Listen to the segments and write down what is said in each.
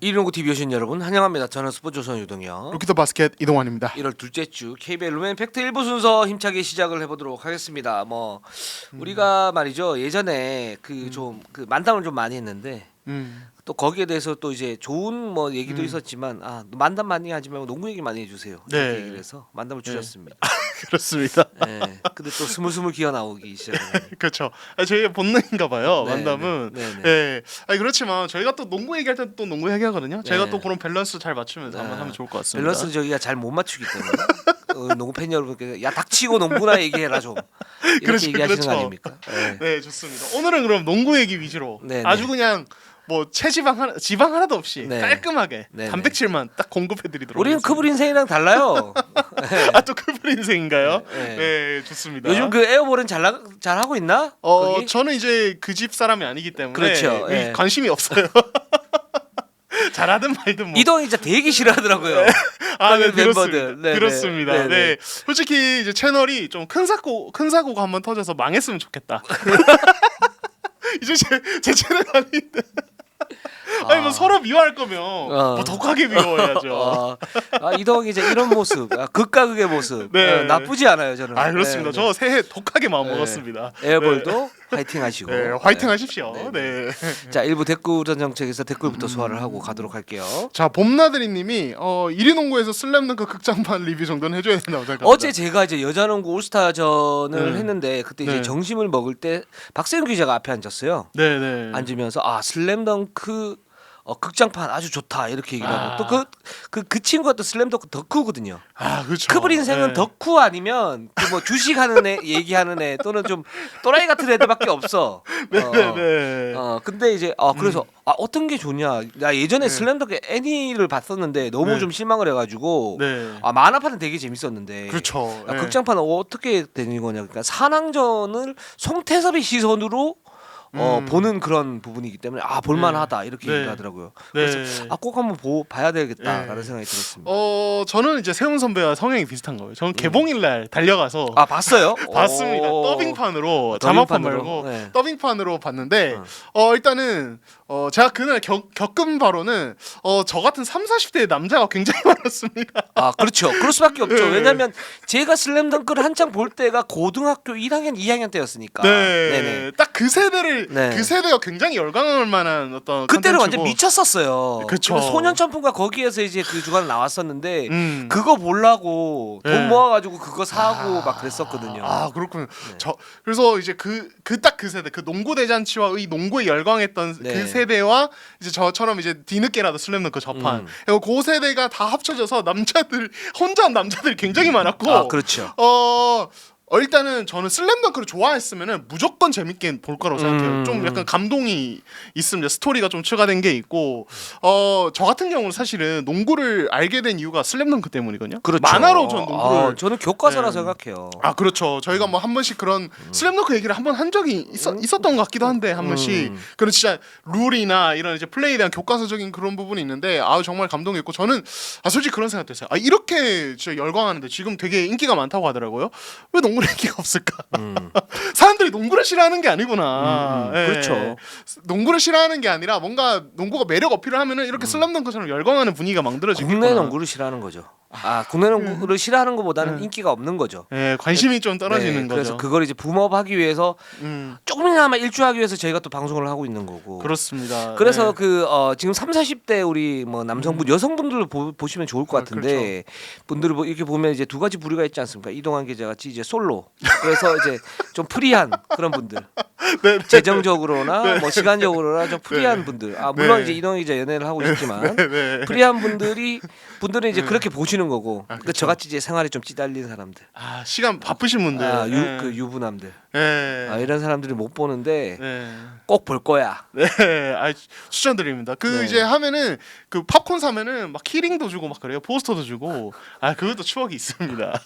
이른고 TV 오신 여러분 환영합니다. 저는 스포츠조선 유동이요. 루키더 바스켓 이동환입니다. 1월 둘째 주 KBL 루멘 팩트 1부 순서 힘차게 시작을 해보도록 하겠습니다. 우리가 말이죠 예전에 그 만담을 좀 많이 했는데 또 거기에 대해서 또 이제 좋은 뭐 얘기도 있었지만 만담 많이 하지 말고 농구 얘기 많이 해주세요. 네. 이렇게 얘기를 해서 만담을 줄였습니다. 그렇습니다. 네. 근데 또 스물스물 기어 나오기 시작해요. 그렇죠. 저희의 본능인가 봐요. 네, 만담은. 네, 네, 네. 아니 그렇지만 저희가 또 농구 얘기할 때 또 농구 얘기하거든요. 네. 제가 또 그런 밸런스 잘 맞추면서 네. 한번 하면 좋을 것 같습니다. 밸런스 저기가 잘 못 맞추기 때문에 농구 팬 여러분께 야 닥치고 농구나 얘기해라 좀 이렇게 그렇죠, 얘기하시는 그렇죠. 거 아닙니까? 네. 네, 좋습니다. 오늘은 그럼 농구 얘기 위주로 네, 아주 네. 그냥 뭐 지방 하나도 없이 네. 깔끔하게 네, 단백질만 딱 공급해드리도록. 우리는 크블 인생이랑 달라요. 아또 크블 인생인가요? 네. 네, 좋습니다. 요즘 그 에어볼은 잘 하고 있나? 거기? 저는 이제 그 집 사람이 아니기 때문에 그렇죠, 예. 관심이 없어요. 잘하든 말든 뭐. 이동이 진짜 되게 싫어하더라고요. 네, 멤버들. 그렇습니다. 네, 그렇습니다. 네, 네. 네, 솔직히 이제 채널이 좀 큰 사고가 한번 터져서 망했으면 좋겠다. 이제 제 채널 아닌데. 아니 뭐 서로 미워할 거면 뭐 독하게 미워해야죠. 이동이 이제 이런 모습, 극과 극의 모습, 네. 나쁘지 않아요 저는. 아 그렇습니다. 네, 저 새해 독하게 마음 네. 먹었습니다. 에어볼도 화이팅 하시고. 네, 화이팅 네. 하십시오. 네. 자, 일부 댓글 정책에서 댓글부터 소화를 하고 가도록 할게요. 자, 봄나들이님이 이리농구에서 슬램덩크 극장판 리뷰 정도는 해줘야 된다고 생각합니다. 어제 제가 이제 여자농구 올스타전을 네. 했는데 그때 이제 네. 점심을 먹을 때 박세윤 기자가 앞에 앉았어요. 네네. 앉으면서 슬램덩크 극장판 아주 좋다 이렇게 얘기를 하고 또 그 친구가 또 슬램덩크 덕후거든요. 아 그렇죠. 크블 인생은 네. 덕후 아니면 그 뭐 주식하는 애 얘기하는 애 또는 좀 또라이 같은 애들밖에 없어. 네네. 근데 이제 그래서 어떤 게 좋냐? 나 예전에 슬램덩크 애니를 봤었는데 너무 네. 좀 실망을 해가지고 네. 만화판은 되게 재밌었는데 그렇죠. 네. 극장판은 어떻게 되는 거냐? 그러니까 산왕전을 송태섭의 시선으로 보는 그런 부분이기 때문에 볼만하다 이렇게 네. 얘기를 하더라고요. 네. 그래서 꼭 한번 봐야 되겠다라는 네. 생각이 들었습니다. 저는 이제 세훈 선배와 성향이 비슷한 거예요. 저는 개봉일 날 달려가서 봤어요? 봤습니다. 오. 더빙판으로 자막판 더빙판으로? 말고 네. 더빙판으로 봤는데 일단은 제가 그날 겪은 바로는 저 같은 3, 40대의 남자가 굉장히 많았습니다. 그렇죠. 그럴 수밖에 없죠. 네. 왜냐하면 제가 슬램덩크를 한창 볼 때가 고등학교 1학년, 2학년 때였으니까. 네네. 딱 그 세대를 네. 그 세대가 굉장히 열광할 만한 어떤 그때는 컨텐츠고. 완전 미쳤었어요. 그쵸. 그리고 소년점프가 거기에서 이제 그 주간 나왔었는데 음. 그거 보려고 네. 돈 모아가지고 그거 사고 막 그랬었거든요. 그렇군요. 네. 그래서 이제 딱 그 세대, 그 농구 대잔치와 이 농구에 열광했던 네. 그 세대와 이제 저처럼 이제 뒤늦게라도 슬램덩크 접한. 그리고 그 세대가 다 합쳐져서 혼자 남자들이 굉장히 많았고. 그렇죠. 일단은 저는 슬램덩크를 좋아했으면은 무조건 재밌게 볼 거라고 생각해요. 좀 약간 감동이 있습니다. 스토리가 좀 추가된 게 있고, 저 같은 경우는 사실은 농구를 알게 된 이유가 슬램덩크 때문이거든요. 그렇죠. 만화로 전 농구를 저는 교과서라 네. 생각해요. 그렇죠. 저희가 뭐 한 번씩 그런 슬램덩크 얘기를 한번 한 적이 있었던 것 같기도 한데 한 번씩 그런 진짜 룰이나 이런 이제 플레이에 대한 교과서적인 그런 부분이 있는데 정말 감동했고 저는 솔직히 그런 생각도 했어요. 이렇게 진짜 열광하는데 지금 되게 인기가 많다고 하더라고요. 왜 농구를 인기가 없을까? 사람들이 농구를 싫어하는 게 아니구나. 예. 그렇죠. 농구를 싫어하는 게 아니라 뭔가 농구가 매력 어필을 하면은 이렇게 슬램덩크처럼 열광하는 분위기가 만들어지겠구나. 국내 농구를 싫어하는 거죠. 국내 농구를 싫어하는 것보다는 인기가 없는 거죠. 관심이 좀 떨어지는 거죠. 그래서 그걸 이제 붐업하기 위해서 조금이나마 일주하기 위해서 저희가 또 방송을 하고 있는 거고. 그렇습니다. 그래서 네. 지금 3, 40대 우리 뭐 남성분, 여성분들 보시면 좋을 것 같은데 분들을 이렇게 보면 이제 두 가지 부류가 있지 않습니까? 이동환 기자 같이 이제 솔로. 그래서 이제 좀 프리한 그런 분들. 네, 재정적으로나 뭐 시간적으로나 좀 프리한 네. 분들. 물론 네. 이제 이동환 기자 연애를 하고 있지만 네. 프리한 분들은 이제 그렇게 보시는 거고. 그러니까 저같이 이제 생활이 좀 찌달린 사람들. 시간 바쁘신 분들. 그 유부남들. 네. 이런 사람들이 못 보는데 네. 꼭 볼 거야. 네. 추천드립니다. 네. 이제 하면은 그 팝콘 사면은 막 키링도 주고 막 그래요. 포스터도 주고. 그것도 추억이 있습니다.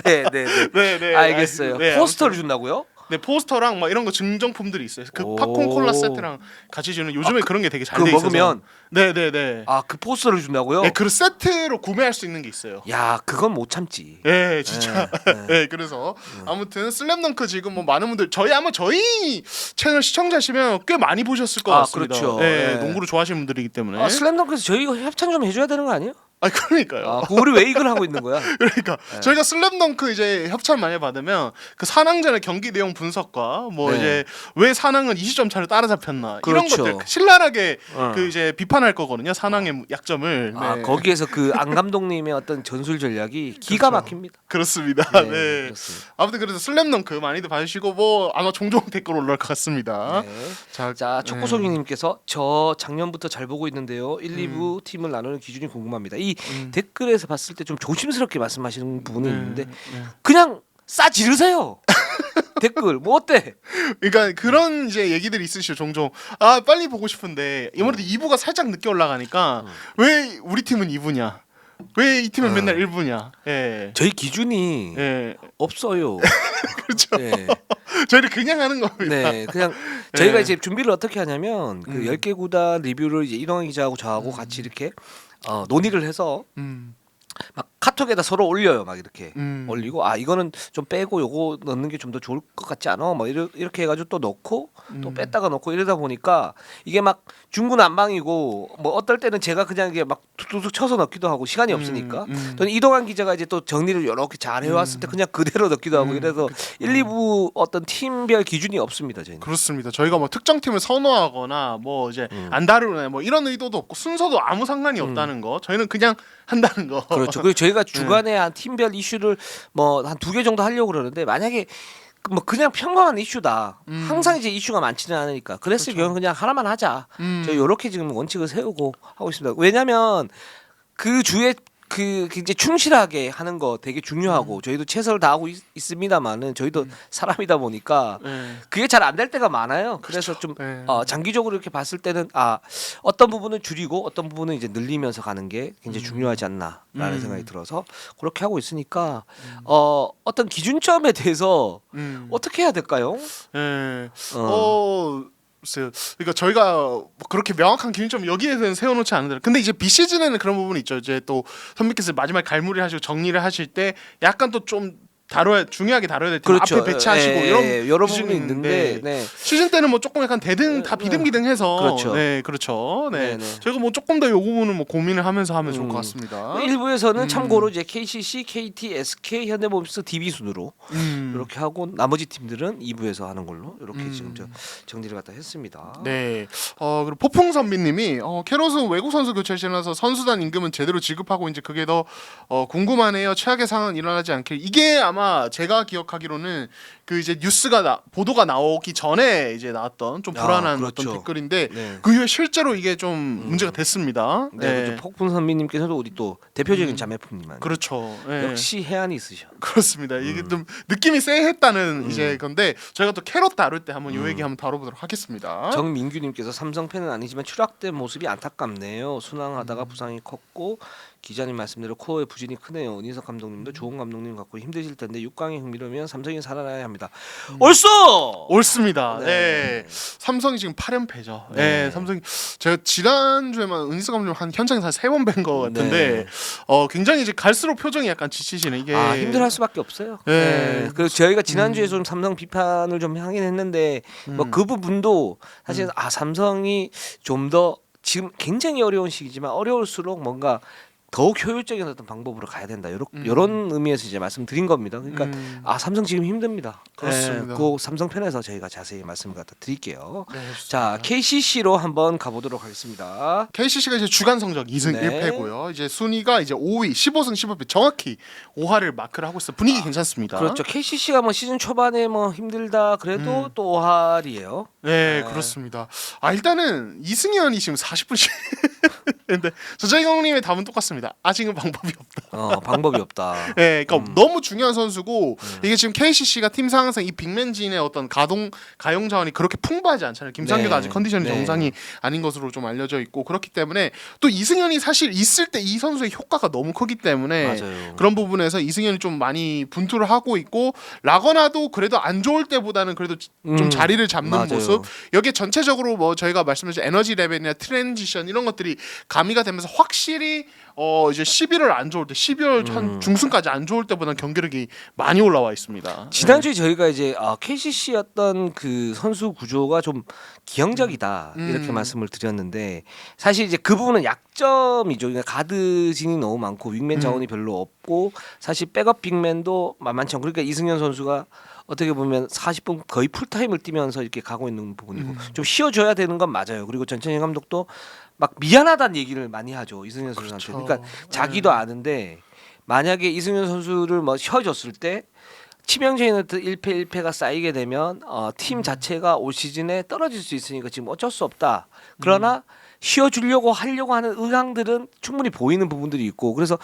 네. 네. 알겠어요. 네, 포스터를 준다고요? 네, 포스터랑 막 이런 거 증정품들이 있어요. 그 오. 팝콘 콜라 세트랑 같이 주는 요즘에 그런 게 되게 잘 그거 돼 있어서. 먹으면 네네네. 아 그 포스터를 준다고요? 네, 그 세트로 구매할 수 있는 게 있어요. 야 그건 못 참지. 예, 진짜. 네. 네, 그래서 아무튼 슬램덩크 지금 뭐 많은 분들 저희 채널 시청자시면 꽤 많이 보셨을 것 아, 같습니다. 그렇죠. 예, 예. 농구를 좋아하시는 분들이기 때문에. 아 슬램덩크에서 저희 이거 협찬 좀 해줘야 되는 거 아니에요? 아, 그러니까요. 아 그 우리 왜 이걸 하고 있는 거야? 그러니까 저희가 슬램덩크 이제 협찬 많이 받으면 그 산왕전의 경기 내용 분석과 뭐 네. 이제 왜 산왕은 20점 차로 따라잡혔나 이런 그렇죠. 것들 신랄하게 어. 그 이제 비판할 거거든요. 산왕의 약점을. 아 네. 거기에서 그 안 감독님의 어떤 전술 전략이 기가 그렇죠. 막힙니다. 그렇습니다. 네, 네. 그렇습니다. 아무튼 그래서 슬램덩크 많이들 봐주시고 뭐 아마 종종 댓글 올라올 것 같습니다. 네. 자, 자 초코송이님께서 저 작년부터 잘 보고 있는데요. 1, 2부 팀을 나누는 기준이 궁금합니다. 이 댓글에서 봤을 때 좀 조심스럽게 말씀하시는 부분이 있는데 그냥 싸 지르세요. 댓글 뭐 어때? 그러니까 그런 이제 얘기들이 있으시죠 종종. 아 빨리 보고 싶은데 이번에도 2부가 살짝 늦게 올라가니까 왜 우리 팀은 2부냐? 왜 이 팀은 맨날 1부냐? 예. 저희 기준이 예. 없어요. 그렇죠. 네. 저희는 그냥 하는 겁니다. 네, 그냥 저희가 네. 이제 준비를 어떻게 하냐면 그 10개 구단 리뷰를 이제 이동환 기자하고 저하고 같이 이렇게 논의를 해서 음. 막 카톡에다 서로 올려요. 막 이렇게 올리고 아 이거는 좀 빼고 요거 넣는 게 좀 더 좋을 것 같지 않아? 뭐 이렇게 해가지고 또 넣고 또 뺐다가 넣고 이러다 보니까 이게 막 중구난방이고 뭐 어떨 때는 제가 그냥 이게 막 툭툭툭 쳐서 넣기도 하고 시간이 없으니까 또는 이동환 기자가 이제 또 정리를 이렇게 잘 해왔을 때 그냥 그대로 넣기도 하고 이래서 1, 2부 어떤 팀별 기준이 없습니다. 저희는. 그렇습니다. 저희가 뭐 특정 팀을 선호하거나 뭐 이제 안 다루는 뭐 이런 의도도 없고 순서도 아무 상관이 없다는 거. 저희는 그냥 한다는 거. 그렇죠. 그리고 저희가 주간에 한 팀별 이슈를 뭐 한 2개 정도 하려고 그러는데 만약에 뭐 그냥 평범한 이슈다. 항상 이제 이슈가 많지는 않으니까. 그랬을 경우는 그냥 하나만 하자. 저희 이렇게 지금 원칙을 세우고 하고 있습니다. 왜냐면 그 주에 그 이제 충실하게 하는 거 되게 중요하고 저희도 최선을 다하고 있습니다만은 저희도 사람이다 보니까 네. 그게 잘 안 될 때가 많아요. 그래서 좀 네. 장기적으로 이렇게 봤을 때는 어떤 부분은 줄이고 어떤 부분은 이제 늘리면서 가는 게 굉장히 중요하지 않나라는 생각이 들어서 그렇게 하고 있으니까 어떤 기준점에 대해서 어떻게 해야 될까요? 예. 글쎄요. 그러니까 저희가 뭐 그렇게 명확한 기준점 여기에 대해서 세워놓지 않는데, 근데 이제 비시즌에는 그런 부분이 있죠. 이제 또 선배께서 마지막에 갈무리 하시고 정리를 하실 때 약간 또 좀 중요하게 다뤄야 될 팀 그렇죠. 앞에 배치하시고 이런 여러 기준이 부분이 있는데 네. 시즌 때는 뭐 조금 약간 다 비등비등해서 그렇죠. 네 그렇죠. 네. 네네. 저희가 뭐 조금 더 요 부분은 뭐 고민을 하면서 하면 좋을 것 같습니다. 일부에서는 참고로 이제 KCC, KT, SK, 현대모비스, DB 순으로 이렇게 하고 나머지 팀들은 2부에서 하는 걸로 이렇게 지금 정리를 갖다 했습니다. 네. 그리고 포풍 선비님이 캐롯은 외국 선수 교체를 지나서 선수단 임금은 제대로 지급하고 이제 그게 더 궁금하네요. 최악의 상황은 일어나지 않길. 이게 아마 제가 기억하기로는 그 이제 보도가 나오기 전에 이제 나왔던 좀 불안한 그렇죠. 어떤 댓글인데 네. 그 이후에 실제로 이게 좀 문제가 됐습니다. 네, 그렇죠. 폭풍 선비님께서도 우리 또 대표적인 자매품님 아니에요. 그렇죠. 네. 역시 해안이 있으셔. 그렇습니다. 이게 좀 느낌이 쎄했다는 이제 건데 저희가 또 캐럿 다룰 때 한번 요 얘기 한번 다뤄보도록 하겠습니다. 정민규님께서 삼성 팬은 아니지만 추락된 모습이 안타깝네요. 순항하다가 부상이 컸고 기자님 말씀대로 코어의 부진이 크네요. 은희석 감독님도 좋은 감독님 같고 힘드실 텐데 6강에 흥미로우면 삼성이 살아나야 합니다. 옳소! 옳습니다. 네. 네. 삼성이 지금 8연패죠. 네. 네. 삼성이 제가 지난주에만 은희석 감독님 한 현장에서 한 3번 뵌 것 같은데 굉장히 이제 갈수록 표정이 약간 지치시는 이게 힘들할 수밖에 없어요. 네. 네. 그리고 저희가 지난주에 좀 삼성 비판을 좀 하긴 했는데 뭐 그 부분도 사실 삼성이 좀 더 지금 굉장히 어려운 시기지만 어려울수록 뭔가 더욱 효율적인 어떤 방법으로 가야 된다. 이런 의미에서 이제 말씀드린 겁니다. 그러니까 삼성 지금 힘듭니다. 그렇습니다. 그 삼성 편에서 저희가 자세히 말씀을 갖다 드릴게요. 네, 자, KCC로 한번 가보도록 하겠습니다. KCC가 이제 주간 성적 2승 네. 1패고요. 이제 순위가 이제 5위, 15승 15패 정확히 5할을 마크를 하고 있어. 분위기 괜찮습니다. 그렇죠. KCC가 뭐 시즌 초반에 뭐 힘들다 그래도 또 5할이에요. 네, 그렇습니다. 일단은 이승현이 지금 40분씩 근데 저자희 형님의 답은 똑같습니다. 아직은 방법이 없다. 방법이 없다. 네, 그러니까 너무 중요한 선수고 이게 지금 KCC가 팀 상황상 이 빅맨진의 어떤 가용 자원이 그렇게 풍부하지 않잖아요. 김상규도 네. 아직 컨디션이 네. 정상이 아닌 것으로 좀 알려져 있고 그렇기 때문에 또 이승현이 사실 있을 때 이 선수의 효과가 너무 크기 때문에 맞아요. 그런 부분에서 이승현이 좀 많이 분투를 하고 있고 라거나도 그래도 안 좋을 때보다는 그래도 좀 자리를 잡는 맞아요. 모습. 여기에 전체적으로 뭐 저희가 말씀드린 에너지 레벨이나 트랜지션 이런 것들이 가미가 되면서 확실히 이제 11월 안 좋을 때 12월 한 중순까지 안 좋을 때보다는 경기력이 많이 올라와 있습니다. 지난주에 저희가 이제 KCC였던 그 선수 구조가 좀 기형적이다 이렇게 말씀을 드렸는데 사실 이제 그 부분은 약점이죠. 그러니까 가드진이 너무 많고 윙맨 자원이 별로 없고 사실 백업 빅맨도 만만치 않고 그러니까 이승현 선수가 어떻게 보면 40분 거의 풀타임을 뛰면서 이렇게 가고 있는 부분이고 좀 쉬어줘야 되는 건 맞아요. 그리고 전천희 감독도 막 미안하다는 얘기를 많이 하죠. 이승현 선수한테. 그렇죠. 그러니까 자기도 아는데 만약에 이승현 선수를 뭐 쉬어줬을 때 치명적인 1패 1패가 쌓이게 되면 팀 자체가 올 시즌에 떨어질 수 있으니까 지금 어쩔 수 없다. 그러나 쉬어주려고 하려고 하는 의향들은 충분히 보이는 부분들이 있고 그래서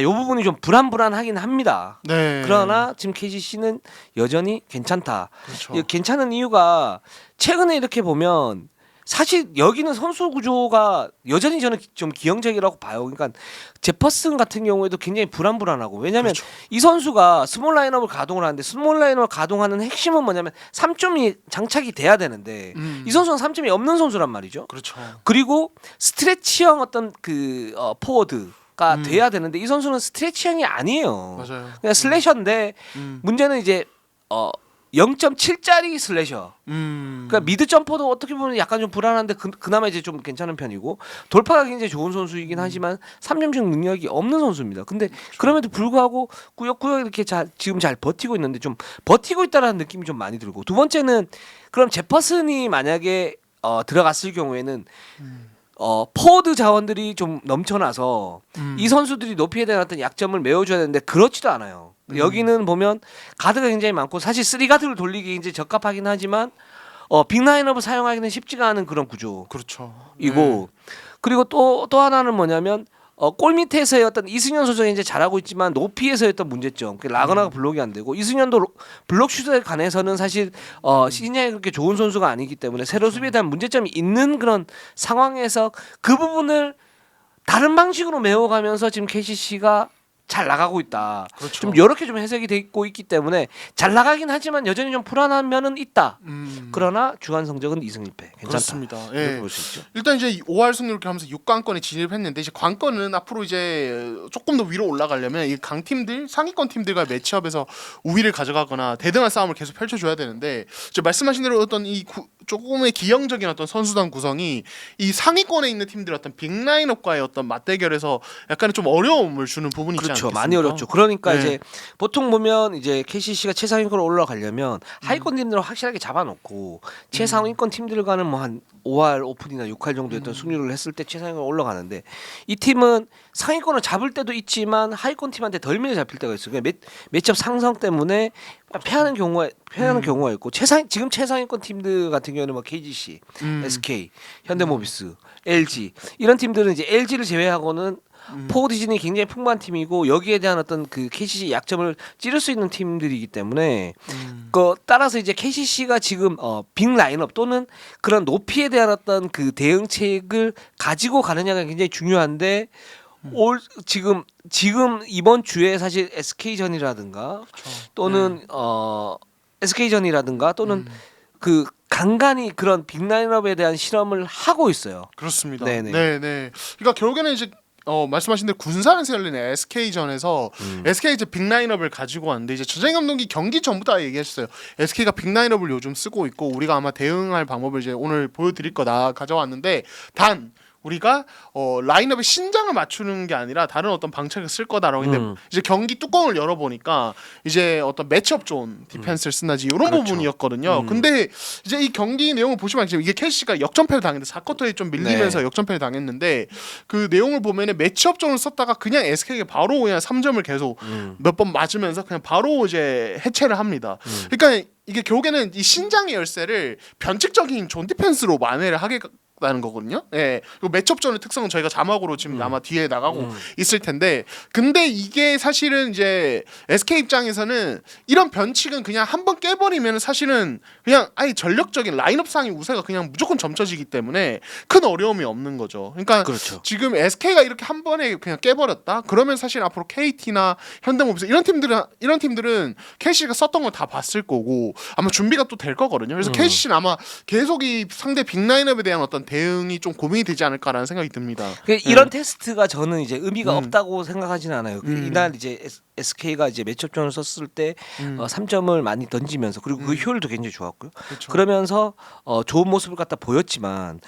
이 부분이 좀 불안불안하긴 합니다. 네. 그러나 지금 KCC는 여전히 괜찮다. 그렇죠. 이 괜찮은 이유가 최근에 이렇게 보면 사실 여기는 선수 구조가 여전히 저는 좀 기형적이라고 봐요. 그러니까 제퍼슨 같은 경우에도 굉장히 불안불안하고 왜냐하면 그렇죠. 이 선수가 스몰 라인업을 가동을 하는데 스몰 라인업을 가동하는 핵심은 뭐냐면 3점이 장착이 돼야 되는데 이 선수는 3점이 없는 선수란 말이죠. 그렇죠. 그리고 스트레치형 어떤 그 포워드가 돼야 되는데 이 선수는 스트레치형이 아니에요. 맞아요. 그냥 슬래셔인데 문제는 이제 0.7짜리 슬래셔. 그러니까 미드 점퍼도 어떻게 보면 약간 좀 불안한데 그나마 이제 좀 괜찮은 편이고 돌파가 굉장히 좋은 선수이긴 하지만 3점슛 능력이 없는 선수입니다. 근데 그럼에도 불구하고 꾸역꾸역 이렇게 지금 잘 버티고 있는데 좀 버티고 있다라는 느낌이 좀 많이 들고 두 번째는 그럼 제퍼슨이 만약에 들어갔을 경우에는 포워드 자원들이 좀 넘쳐나서 이 선수들이 높이에 대한 어떤 약점을 메워줘야 되는데 그렇지도 않아요. 여기는 보면 가드가 굉장히 많고 사실 3가드를 돌리기 이제 적합하긴 하지만 빅라인업을 사용하기는 쉽지가 않은 그런 구조이고 그렇죠. 그리고 또 하나는 뭐냐면 골 밑에서의 어떤 이승현 선수가 이제 잘하고 있지만 높이에서의 어떤 문제점 라거나가 블록이 안 되고 이승현도 블록 슛에 관해서는 사실 시즌에 그렇게 좋은 선수가 아니기 때문에 세로 수비에 대한 문제점이 있는 그런 상황에서 그 부분을 다른 방식으로 메워가면서 지금 KCC가 잘 나가고 있다. 그렇죠. 좀 이렇게 좀 해석이 되고 있기 때문에 잘 나가긴 하지만 여전히 좀 불안한 면은 있다. 그러나 주간 성적은 2승 1패 괜찮다. 그렇습니다. 이렇게 예. 볼 수 있죠. 일단 이제 5할 승률 이렇게 하면서 6강권에 진입했는데 이제 관건은 앞으로 이제 조금 더 위로 올라가려면 이 강팀들 상위권 팀들과 매치업에서 우위를 가져가거나 대등한 싸움을 계속 펼쳐줘야 되는데 이제 말씀하신 대로 어떤 조금의 기형적인 어떤 선수단 구성이 이 상위권에 있는 팀들 어떤 빅라인업과의 어떤 맞대결에서 약간의 좀 어려움을 주는 부분이 있지 그렇죠. 않겠습니까? 많이 어렵죠. 그러니까 네. 이제 보통 보면 이제 KCC가 최상위권으로 올라가려면 하위권 팀들을 확실하게 잡아놓고 최상위권 팀들과는 뭐 한 5할 오픈이나 6할 정도였던 승률을 했을 때 최상위권 올라가는데 이 팀은 상위권을 잡을 때도 있지만 하위권 팀한테 덜 밀려 잡힐 때가 있어요. 그러니까 매치업 상성 때문에 패하는 경우가 있고 지금 최상위권 팀들 같은 경우는 뭐 KGC, SK, 현대모비스, LG 이런 팀들은 이제 LG를 제외하고는 포워드진이 굉장히 풍부한 팀이고 여기에 대한 어떤 그 KCC 약점을 찌를 수 있는 팀들이기 때문에 따라서 이제 KCC가 지금 빅 라인업 또는 그런 높이에 대한 어떤 그 대응책을 가지고 가느냐가 굉장히 중요한데 지금 이번 주에 사실 SK전이라든가 또는 SK전이라든가 또는 그 간간히 그런 빅 라인업에 대한 실험을 하고 있어요. 그렇습니다. 네네. 네네. 그러니까 결국에는 이제 말씀하신 대로 군사에서 열린 SK전에서 SK 이제 빅라인업을 가지고 왔는데 이제 전재영 감독이 경기 전부터 얘기했어요. SK가 빅라인업을 요즘 쓰고 있고 우리가 아마 대응할 방법을 이제 오늘 보여드릴 거다 가져왔는데 단 우리가 라인업의 신장을 맞추는 게 아니라 다른 어떤 방책을 쓸 거다라고 했는데 이제 경기 뚜껑을 열어보니까 이제 어떤 매치업 존 디펜스를 쓴다지 이런 그렇죠. 부분이었거든요. 근데 이제 이 경기 내용을 보시면 이게 KCC가 역전패를 당했는데 4쿼터에 좀 밀리면서 네. 역전패를 당했는데 그 내용을 보면은 매치업 존을 썼다가 그냥 SK가 바로 그냥 3점을 계속 몇 번 맞으면서 그냥 바로 이제 해체를 합니다. 그러니까 이게 결국에는 이 신장의 열쇠를 변칙적인 존 디펜스로 만회를 하게 있었다는 거거든요. 예. 그리고 매첩전의 특성은 저희가 자막으로 지금 아마 뒤에 나가고 있을 텐데, 근데 이게 사실은 이제 SK 입장에서는 이런 변칙은 그냥 한번 깨버리면 사실은 그냥 아예 전력적인 라인업상의 우세가 그냥 무조건 점쳐지기 때문에 큰 어려움이 없는 거죠. 그러니까 그렇죠. 지금 SK가 이렇게 한 번에 그냥 깨버렸다. 그러면 사실 앞으로 KT나 현대모비스 이런 팀들은 KCC가 썼던 걸 다 봤을 거고 아마 준비가 또 될 거거든요. 그래서 KCC는 아마 계속 이 상대 빅라인업에 대한 어떤 대응이 좀 고민이 되지 않을까라는 생각이 듭니다. 이런 테스트가 저는 이제 의미가 없다고 생각하지는 않아요. 이날 이제 SK가 이제 매첩전을 썼을 때 3점을 많이 던지면서 그리고 그 효율도 굉장히 좋았고요. 그렇죠. 그러면서 좋은 모습을 갖다 보였지만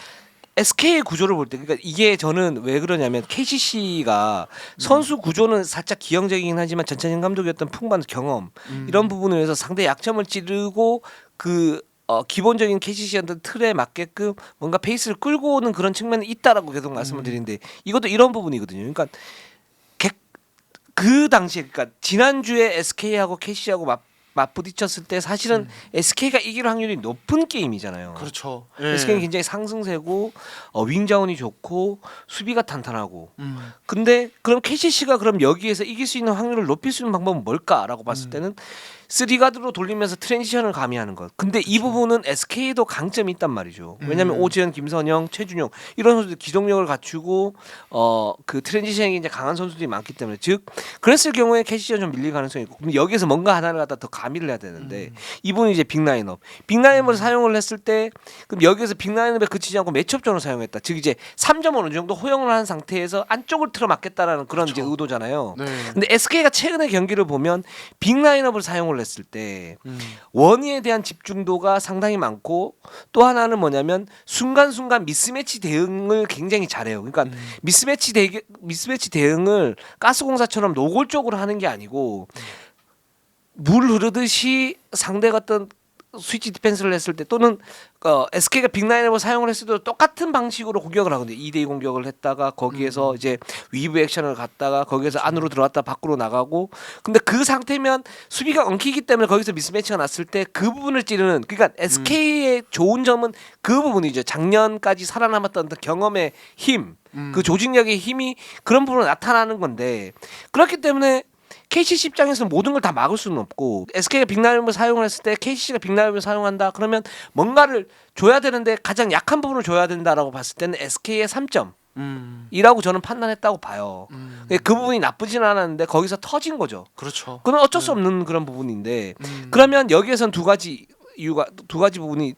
SK의 구조를 볼 때, 그러니까 이게 저는 왜 그러냐면 KCC가 선수 구조는 살짝 기형적이긴 하지만 전찬진 감독이었던 풍부한 경험 이런 부분을 위해서 상대 약점을 찌르고 그 기본적인 KCC한테 틀에 맞게끔 뭔가 페이스를 끌고 오는 그런 측면이 있다라고 계속 말씀을 드리는데 이것도 이런 부분이거든요. 그러니까 그 당시에 그러니까 지난주에 SK하고 KCC하고 맞부딪혔을 때 사실은 SK가 이길 확률이 높은 게임이잖아요. 그렇죠. SK는 굉장히 상승세고 윙 자원이 좋고 수비가 탄탄하고. 근데 그럼 KCC가 그럼 여기에서 이길 수 있는 확률을 높일 수 있는 방법은 뭘까라고 봤을 때는 3가드로 돌리면서 트랜지션을 가미하는 것. 근데 이 부분은 SK도 강점이 있단 말이죠. 왜냐하면 오지현, 김선영, 최준용 이런 선수들 기동력을 갖추고 그 트랜지션이 이제 강한 선수들이 많기 때문에 즉 그랬을 경우에 KCC가 좀 밀릴 가능성이 있고 그럼 여기에서 뭔가 하나를 갖다 더 가미를 해야 되는데 이분은 이제 빅라인업을 사용을 했을 때 그럼 여기에서 빅라인업에 그치지 않고 매첩전을 사용했다. 즉 이제 3점 어느 정도 허용을 한 상태에서 안쪽을 틀어 막겠다라는 그런 이제 의도잖아요. 네. 근데 SK가 최근의 경기를 보면 빅라인업을 사용을 했을 때 원희에 대한 집중도가 상당히 많고 또 하나는 뭐냐면 순간순간 미스매치 대응을 굉장히 잘해요. 그러니까 미스매치 대응을 가스공사처럼 노골적으로 하는 게 아니고 물 흐르듯이 상대가 어떤 스위치 디펜스를 했을 때 또는 SK가 빅라인업을 사용을 했을 때도 똑같은 방식으로 공격을 하거든요. 2대2 공격을 했다가 거기에서 이제 위브 액션을 갔다가 거기에서 안으로 들어왔다 밖으로 나가고 근데 그 상태면 수비가 엉키기 때문에 거기서 미스매치가 났을 때 그 부분을 찌르는 그러니까 SK의 좋은 점은 그 부분이죠. 작년까지 살아남았던 경험의 힘, 그 조직력의 힘이 그런 부분으로 나타나는 건데 그렇기 때문에 KCC 입장에서 모든 걸 다 막을 수는 없고 SK가 빅라인업을 사용을 했을 때 KCC가 빅라인업을 사용한다 그러면 뭔가를 줘야 되는데 가장 약한 부분을 줘야 된다라고 봤을 때는 SK의 3점 이라고 저는 판단했다고 봐요. 그 부분이 나쁘진 않았는데 거기서 터진 거죠. 그렇죠. 그건 어쩔 수 없는 그런 부분인데 그러면 여기에선 두 가지 부분이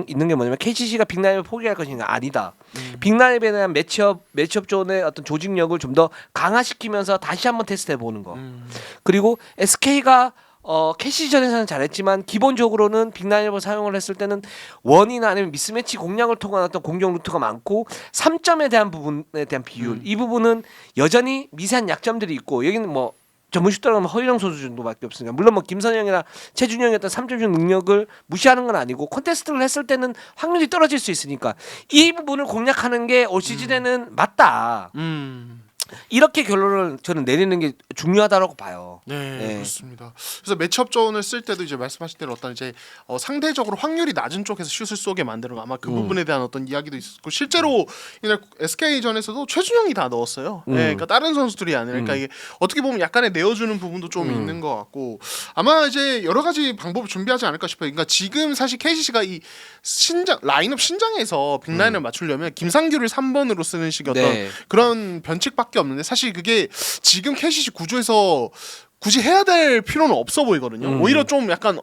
있는 게 뭐냐면 KCC가 빅라인을 포기할 것인가 아니다. 빅라인에 대한 매치업 존의 어떤 조직력을 좀 더 강화시키면서 다시 한번 테스트해 보는 거. 그리고 SK가 KCC전에서는 잘했지만 기본적으로는 빅라인을 사용을 했을 때는 원이나 아니면 미스매치 공략을 통한 어떤 공격 루트가 많고 3점에 대한 부분에 대한 비율 이 부분은 여전히 미세한 약점들이 있고 여기는 뭐 전문 슈터라고 하면 허일영 선수 정도밖에 없으니까 물론 뭐 김선영이나 최준영의 어떤 3점슛 능력을 무시하는 건 아니고 콘테스트를 했을 때는 확률이 떨어질 수 있으니까 이 부분을 공략하는 게 올 시즌에는 맞다. 이렇게 결론을 저는 내리는 게 중요하다고 봐요. 네, 그렇습니다. 그래서 매치업존을 쓸 때도 이제 말씀하신 대로 어떤 이제 상대적으로 확률이 낮은 쪽에서 슛을 쏘게 만드는 거 아마 그 부분에 대한 어떤 이야기도 있었고 실제로 이날 SK전에서도 최준영이 다 넣었어요. 네, 그러니까 다른 선수들이 아니라 그러니까 이게 어떻게 보면 약간의 내어주는 부분도 좀 있는 것 같고 아마 이제 여러 가지 방법을 준비하지 않을까 싶어요. 그러니까 지금 사실 KCC가 이 라인업 신장에서 빅라인을 맞추려면 김상규를 3번으로 쓰는 식의 어떤 그런 변칙밖에 없는데 사실 그게 지금 KCC 구조에서 굳이 해야 될 필요는 없어 보이거든요. 오히려 좀 약간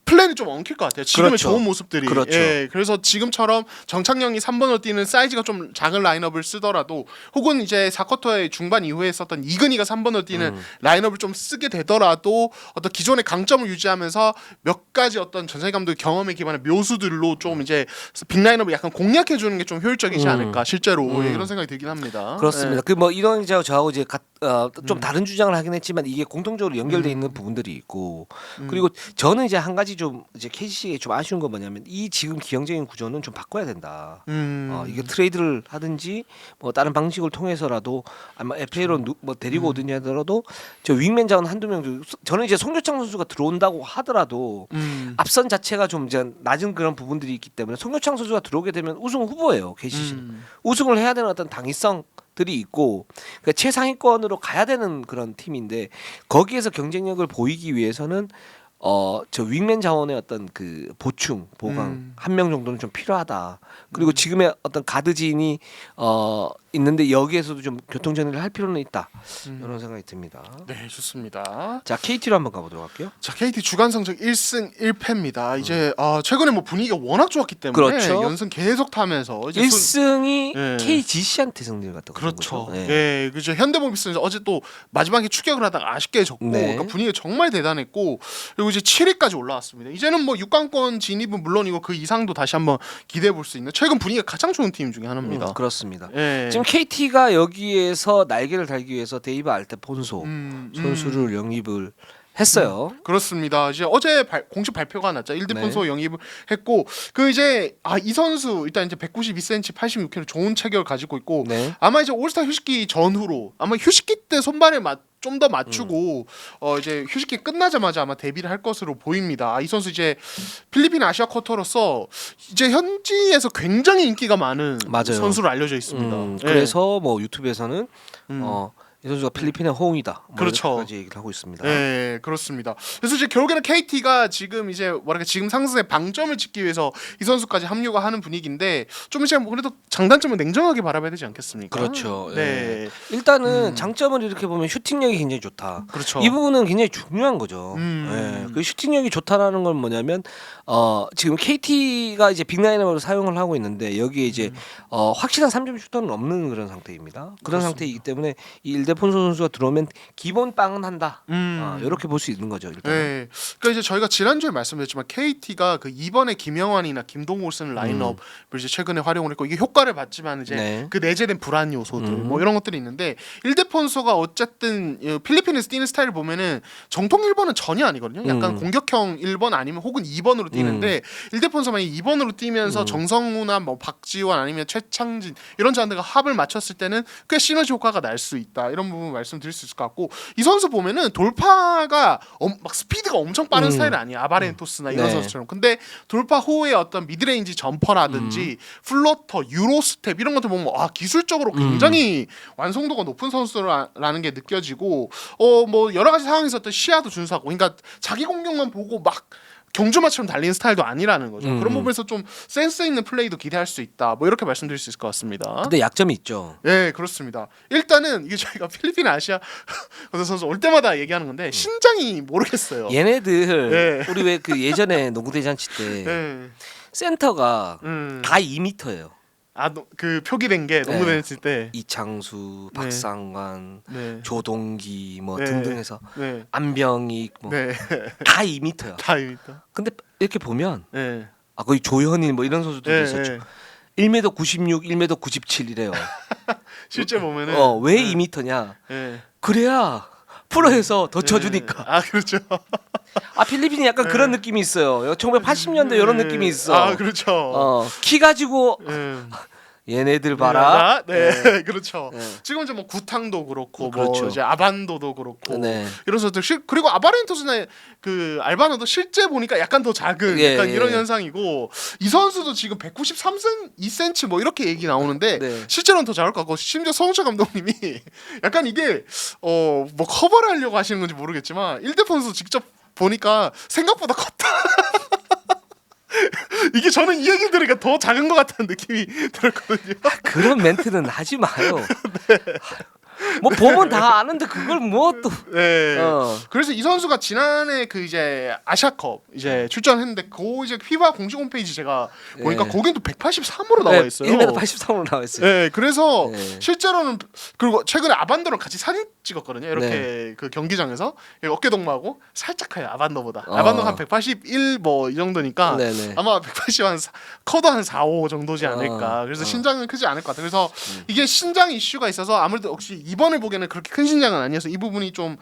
플랜이 좀 엉킬 것 같아요. 지금의 그렇죠. 좋은 모습들이. 그렇죠. 예, 그래서 지금처럼 정창영이 3번으로 뛰는 사이즈가 좀 작은 라인업을 쓰더라도 혹은 이제 4쿼터의 중반 이후에 썼던 이근희가 3번으로 뛰는 라인업을 좀 쓰게 되더라도 어떤 기존의 강점을 유지하면서 몇 가지 어떤 전상희 감독의 경험에 기반한 묘수들로 좀 이제 빅라인업을 약간 공략해 주는 게 좀 효율적이지 않을까 실제로 예, 이런 생각이 들긴 합니다. 그렇습니다. 예. 그 뭐 이런 저하고 이제 좀 다른 주장을 하긴 했지만 이게 공통적으로 연결돼 있는 부분들이 있고 그리고 저는 이제 한 가지 좀 이제 KCC에 좀 아쉬운 건 뭐냐면 이 지금 기형적인 구조는 좀 바꿔야 된다. 이게 트레이드를 하든지 뭐 다른 방식을 통해서라도 아마 FA로 뭐 데리고 오든지 하더라도 저 윙맨 자원 한두 명 정도 저는 이제 송교창 선수가 들어온다고 하더라도 앞선 자체가 좀 이제 낮은 그런 부분들이 있기 때문에 송교창 선수가 들어오게 되면 우승 후보예요. KCC는 우승을 해야 되는 어떤 당위성들이 있고 그러니까 최상위권으로 가야 되는 그런 팀인데 거기에서 경쟁력을 보이기 위해서는 저 윙맨 자원의 어떤 그 보충 보강 한 명 정도는 좀 필요하다. 그리고 지금의 어떤 가드진이 있는데 여기에서도 좀 교통 정리를 할 필요는 있다. 이런 생각이 듭니다. 네, 좋습니다. 자 KT로 한번 가보도록 할게요. 자, KT 주간 성적 1승 1패입니다. 이제 최근에 뭐 분위기가 워낙 좋았기 때문에 그렇죠. 연승 계속 타면서 이제 1승이 네. KGC한테 승리를 갖다 그렇죠. 네. 예, 그죠. 현대모비스는 어제 또 마지막에 추격을 하다가 아쉽게 졌고, 네. 그러니까 분위기가 정말 대단했고, 그리고 이제 7위까지 올라왔습니다. 이제는 뭐 6강권 진입은 물론이고 그 이상도 다시 한번 기대해 볼 수 있는 최근 분위기가 가장 좋은 팀 중에 하나입니다. 그렇습니다. 예. 지금 KT가 여기에서 날개를 달기 위해서 데이브 알테폰소 선수를 영입을 했어요. 그렇습니다. 이제 어제 공식 발표가 났죠. 일디폰소 네. 영입을 했고 그 이제 이 선수 일단 이제 192cm, 86kg 좋은 체격을 가지고 있고 네. 아마 이제 올스타 휴식기 전후로 아마 휴식기 때 손발에 좀 더 맞추고 이제 휴식기 끝나자마자 아마 데뷔를 할 것으로 보입니다. 이 선수 이제 필리핀 아시아 쿼터로서 이제 현지에서 굉장히 인기가 많은 맞아요. 선수로 알려져 있습니다. 그래서 뭐 유튜브에서는 이 선수가 필리핀의 호응이다. 뭐 그렇죠. 이렇게까지 얘기를 하고 있습니다. 네, 그렇습니다. 그래서 이제 결국에는 KT가 지금 이제 뭐랄까 지금 상승의 방점을 찍기 위해서 이 선수까지 합류가 하는 분위기인데 좀 이제 뭐 그래도 장단점은 냉정하게 바라봐야 되지 않겠습니까? 그렇죠. 네, 일단은 장점을 이렇게 보면 슈팅력이 굉장히 좋다. 그렇죠. 이 부분은 굉장히 중요한 거죠. 음. 그 슈팅력이 좋다라는 건 뭐냐면 지금 KT가 이제 빅라인으로 사용을 하고 있는데 여기에 이제 확실한 3점 슈터는 없는 그런 상태입니다. 그런 상태이기 때문에 이 일대폰소 선수가 들어오면 기본 빵은 한다. 이렇게 볼 수 있는 거죠. 일단. 네, 그러니까 이제 저희가 지난주에 말씀드렸지만 KT가 그 이번에 김영환이나 김동호를 쓰는 라인업을 이제 최근에 활용을 했고 이게 효과를 봤지만 이제 네. 그 내재된 불안 요소들 뭐 이런 것들이 있는데 일대폰소가 어쨌든 필리핀에서 뛰는 스타일을 보면은 정통 1번은 전혀 아니거든요. 약간 공격형 1번 아니면 혹은 2번으로 뛰는데 일대폰소만 2번으로 뛰면서 정성우나 뭐 박지원 아니면 최창진 이런 자들과 합을 맞췄을 때는 꽤 시너지 효과가 날 수 있다. 이런 부분 말씀드릴 수 있을 것 같고 이 선수 보면은 돌파가 막 스피드가 엄청 빠른 스타일은 아니에요. 아바렌토스나 이런 네. 선수처럼. 근데 돌파 후에 어떤 미드레인지 점퍼라든지 플로터, 유로스텝 이런 것들 보면 기술적으로 굉장히 완성도가 높은 선수라는 게 느껴지고 뭐 여러 가지 상황에서 어떤 시야도 준수하고 그러니까 자기 공격만 보고 막 경주마처럼 달리는 스타일도 아니라는 거죠. 그런 부분에서 좀 센스 있는 플레이도 기대할 수 있다. 뭐 이렇게 말씀드릴 수 있을 것 같습니다. 근데 약점이 있죠. 네, 그렇습니다. 일단은 이게 저희가 필리핀 아시아 선수 올 때마다 얘기하는 건데 신장이 모르겠어요. 얘네들 네. 우리 왜 그 예전에 농구 대잔치 때 네. 센터가 다 2m예요. 그 표기된 게 농구 네. 대했을 때 이창수, 네. 박상관, 네. 조동기 뭐 네. 등등 해서 네. 안병익 뭐 네. 다 2m야. 다입니다. 근데 이렇게 보면 네. 거의 조현일 뭐 이런 선수들도 네. 있었죠. 네. 1m 96, 1m 97이래요. 실제 보면은 왜 2m냐? 네. 그래야 프로에서 더 쳐주니까. 그렇죠. 필리핀이 약간 그런 느낌이 있어요. 1980년대 이런 느낌이 있어. 그렇죠. 키 가지고 얘네들 봐라. 네, 그렇죠. 네. 지금 이제 뭐 구탕도 그렇고 그렇죠. 뭐 이제 아반도도 그렇고 네. 이런 선수들 그리고 아바렌토스나 그 알바노도 실제 보니까 약간 더 작은 약간 이런 현상이고 이 선수도 지금 193cm 2cm 뭐 이렇게 얘기 나오는데 네. 실제로는 더 작을 것 같고 심지어 성우철 감독님이 약간 이게 뭐 커버를 하려고 하시는 건지 모르겠지만 일대폰 선수 직접 보니까 생각보다 컸다. 이게 저는 이 얘기 들으니까 더 작은 것 같다는 느낌이 들었거든요. 그런 멘트는 하지 마요. 뭐 보면 다 아는데 그걸 뭐 또. 네. 그래서 이 선수가 지난해 그 이제 아시아컵 이제 출전했는데 그 이제 피바 공식 홈페이지 제가 보니까 거긴 또 183으로 나와 있어요. 1m 83으로 나와 있어요. 네, 그래서 네. 실제로는 그리고 최근에 아반도랑 같이 사진 찍었거든요. 이렇게 그 경기장에서 어깨 동무하고 살짝 커요 아반도보다. 아반도가 한 181 뭐 이 정도니까 네네. 아마 180 한 커도 한 4, 5 정도지 않을까. 그래서 신장은 크지 않을 것 같아요. 그래서 이게 신장 이슈가 있어서 아무래도 역시 이번을 보기에는 그렇게 큰 신장은 아니어서 이 부분이 좀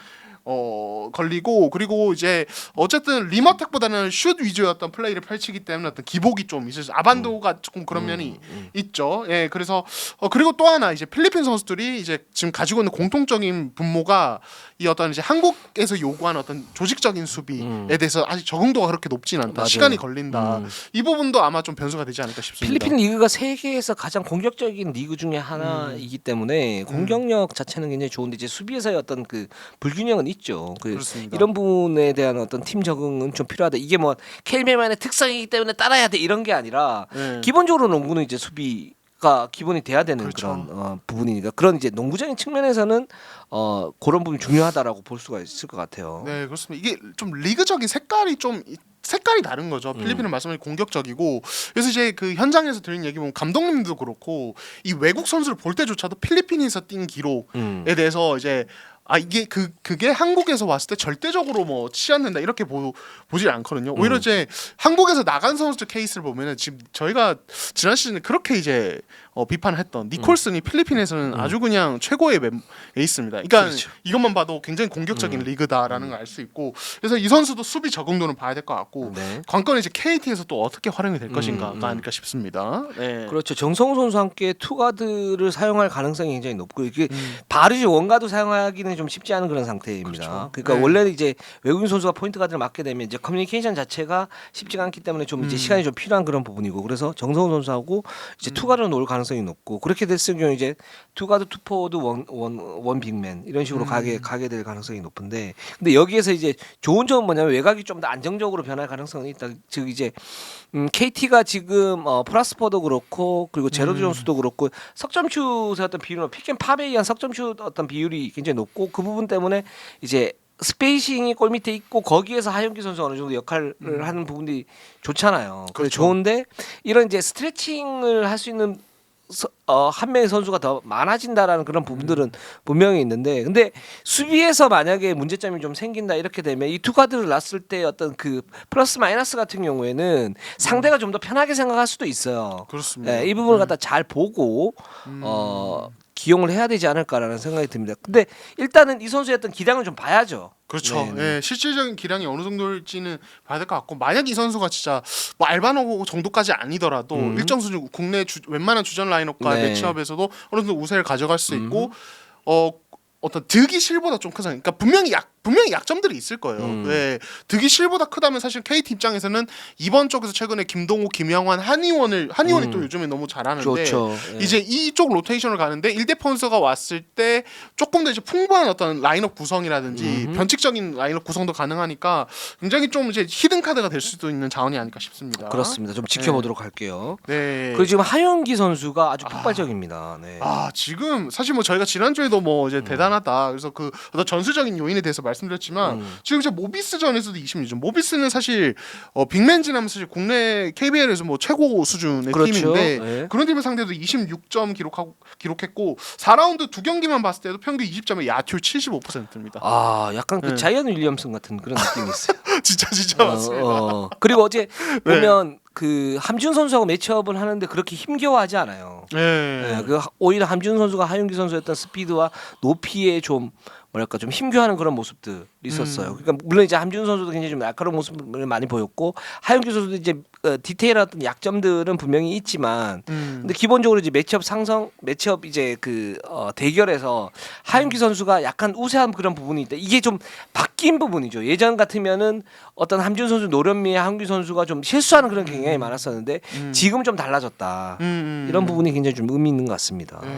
걸리고 그리고 이제 어쨌든 리머텍보다는 슛 위주였던 플레이를 펼치기 때문에 어떤 기복이 좀 있을 수 아반도가 조금 그런 면이 있죠. 예, 그래서 그리고 또 하나 이제 필리핀 선수들이 이제 지금 가지고 있는 공통적인 분모가 이 어떤 이제 한국에서 요구하는 어떤 조직적인 수비에 대해서 아직 적응도가 그렇게 높진 않다. 맞아요. 시간이 걸린다. 이 부분도 아마 좀 변수가 되지 않을까 싶습니다. 필리핀 리그가 세계에서 가장 공격적인 리그 중에 하나이기 때문에 공격력 자체는 굉장히 좋은데 이제 수비에서의 어떤 그 불균형은 있죠. 그렇습니다. 이런 부분에 대한 어떤 팀 적응은 좀 필요하다. 이게 뭐 KBL만의 특성이기 때문에 따라야 돼 이런 게 아니라 네. 기본적으로 농구는 이제 수비가 기본이 돼야 되는 그렇죠. 그런 부분이니까 그런 이제 농구적인 측면에서는 그런 부분이 중요하다라고 볼 수가 있을 것 같아요. 네, 그렇습니다. 이게 좀 리그적인 색깔이 다른 거죠. 필리핀은 말씀하신 공격적이고 그래서 이제 그 현장에서 들은 얘기 보면 감독님도 그렇고 이 외국 선수를 볼 때조차도 필리핀에서 뛴 기록에 대해서 이제 이게 그게 한국에서 왔을 때 절대적으로 뭐 치않는다 이렇게 보질 않거든요. 오히려 이제 한국에서 나간 선수들 케이스를 보면은 지금 저희가 지난 시즌에 그렇게 이제 비판을 했던 니콜슨이 필리핀에서는 아주 그냥 최고의 에이스입니다. 그러니까 그렇죠. 이것만 봐도 굉장히 공격적인 리그다라는 걸 알 수 있고 그래서 이 선수도 수비 적응도는 봐야 될 것 같고 네. 관건은 이제 KT에서 또 어떻게 활용이 될 것인가가 아닐까 싶습니다. 네. 그렇죠. 정성우 선수와 함께 투가드를 사용할 가능성이 굉장히 높고 이게 바르지 원가도 사용하기는 좀 쉽지 않은 그런 상태입니다. 그렇죠. 그러니까 네. 원래는 이제 외국인 선수가 포인트 가드를 맡게 되면 이제 커뮤니케이션 자체가 쉽지가 않기 때문에 좀 이제 시간이 좀 필요한 그런 부분이고 그래서 정성우 선수하고 이제 투가드로 놓을 가능성이 높고 그렇게 됐을 경우 이제 투가드 투포워드 원 빅맨 이런 식으로 가게 될 가능성이 높은데 근데 여기에서 이제 좋은 점은 뭐냐면 외곽이 좀 더 안정적으로 변할 가능성이 있다. 즉 이제 KT가 지금 프라스퍼도 그렇고 그리고 제로드 존스도 그렇고 석점슛의 어떤 비율은 픽앤팝에 의한 석점슛 어떤 비율이 굉장히 높고 그 부분 때문에 이제 스페이싱이 골 밑에 있고 거기에서 하윤기 선수가 어느 정도 역할을 하는 부분이 좋잖아요. 그래서 좋은데 이런 이제 스트레칭을 할 수 있는 한 명의 선수가 더 많아진다라는 그런 부분들은 분명히 있는데 근데 수비에서 만약에 문제점이 좀 생긴다 이렇게 되면 이 두 가드를 놨을 때 어떤 그 플러스 마이너스 같은 경우에는 상대가 좀 더 편하게 생각할 수도 있어요. 그렇습니다. 네, 이 부분을 갖다 잘 보고 기용을 해야 되지 않을까라는 생각이 듭니다. 근데 일단은 이 선수의 어떤 기량을 좀 봐야죠. 그렇죠. 네, 네. 예, 실질적인 기량이 어느 정도일지는 봐야 될 것 같고 만약 이 선수가 진짜 뭐 알바노 정도까지 아니더라도 일정 수준 국내 웬만한 주전 라인업과 네. 매치업에서도 어느 정도 우세를 가져갈 수 있고 어떤 득이 실보다 좀 큰 상. 그러니까 분명히 약점들이 있을 거예요. 네, 득이 실보다 크다면 사실 KT 입장에서는 이번 쪽에서 최근에 김동욱, 김영환, 한의원이 또 요즘에 너무 잘하는데 좋죠. 예. 이제 이쪽 로테이션을 가는데 일대폰서가 왔을 때 조금 더 이제 풍부한 어떤 라인업 구성이라든지 변칙적인 라인업 구성도 가능하니까 굉장히 좀 이제 히든 카드가 될 수도 있는 자원이 아닐까 싶습니다. 그렇습니다. 좀 지켜보도록 할게요. 네. 그리고 지금 하윤기 선수가 아주 폭발적입니다. 네. 지금 사실 뭐 저희가 지난주에도 뭐 이제 대단하다. 그래서 그 어떤 전술적인 요인에 대해서 말씀드렸지만 지금 이제 모비스전에서도 26점. 모비스는 사실 빅맨 지나면 사실 국내 KBL에서 뭐 최고 수준의 그렇죠. 팀인데 네. 그런 팀을 상대로 26점 기록했고 4라운드 두 경기만 봤을 때도 평균 20점에 야투율 75%입니다. 약간 그 자이언 윌리엄슨 같은 그런 느낌이 있어요. 진짜 맞습니다. 그리고 어제 보면 그 함준 선수하고 매치업을 하는데 그렇게 힘겨워하지 않아요. 네. 오히려 함준 선수가 하윤기 선수였던 스피드와 높이에 좀 뭐랄까 좀 힘겨워하는 그런 모습들이 있었어요. 그러니까 물론 이제 함준 선수도 굉장히 좀 날카로운 모습을 많이 보였고 하윤기 선수도 이제 디테일한 어떤 약점들은 분명히 있지만 근데 기본적으로 이제 매치업 이제 대결에서 하윤기 선수가 약간 우세한 그런 부분이 있다. 이게 좀 바뀐 부분이죠. 예전 같으면은 어떤 함준 선수 노련미에 하윤기 선수가 좀 실수하는 그런 경향이 많았었는데 지금 좀 달라졌다. 이런 부분이 굉장히 좀 의미 있는 것 같습니다. 네.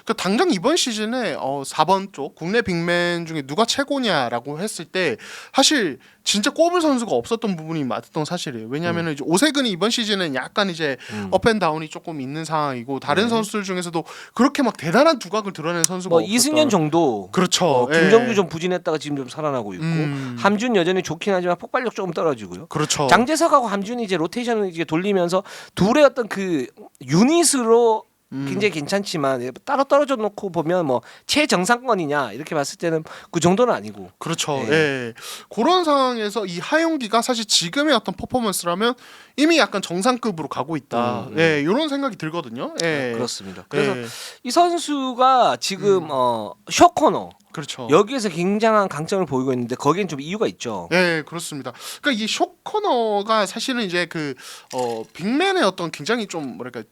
그러니까 당장 이번 시즌에 4번 쪽 국내 빅맨 중에 누가 최고냐라고 했을 때 사실 진짜 꼽을 선수가 없었던 부분이 맞던 사실이에요. 왜냐하면 이제 오세근이 이번 시즌은 약간 이제 업앤다운이 조금 있는 상황이고 다른 선수들 중에서도 그렇게 막 대단한 두각을 드러낸 선수가 뭐 없었던. 이승현 정도 그렇죠. 김정규 좀 부진했다가 지금 좀 살아나고 있고 함준 여전히 좋긴 하지만 폭발력 조금 떨어지고요. 그렇죠. 장재석하고 함준이 이제 로테이션을 이제 돌리면서 둘의 어떤 그 유닛으로 굉장히 괜찮지만 따로 떨어져 놓고 보면 뭐 최정상권이냐 이렇게 봤을 때는 그 정도는 아니고. 그렇죠. 예. 예. 그런 상황에서 이 하용기가 사실 지금의 어떤 퍼포먼스라면 이미 약간 정상급으로 가고 있다. 예, 이런 생각이 들거든요. 예. 그렇습니다. 그래서 예. 이 선수가 지금 쇼코너 그렇죠. 여기에서 굉장한 강점을 보이고 있는데 거기엔 좀 이유가 있죠. 예, 그렇습니다. 그러니까 이 쇼코너가 사실은 이제 그 빅맨의 어떤 굉장히 좀 뭐랄까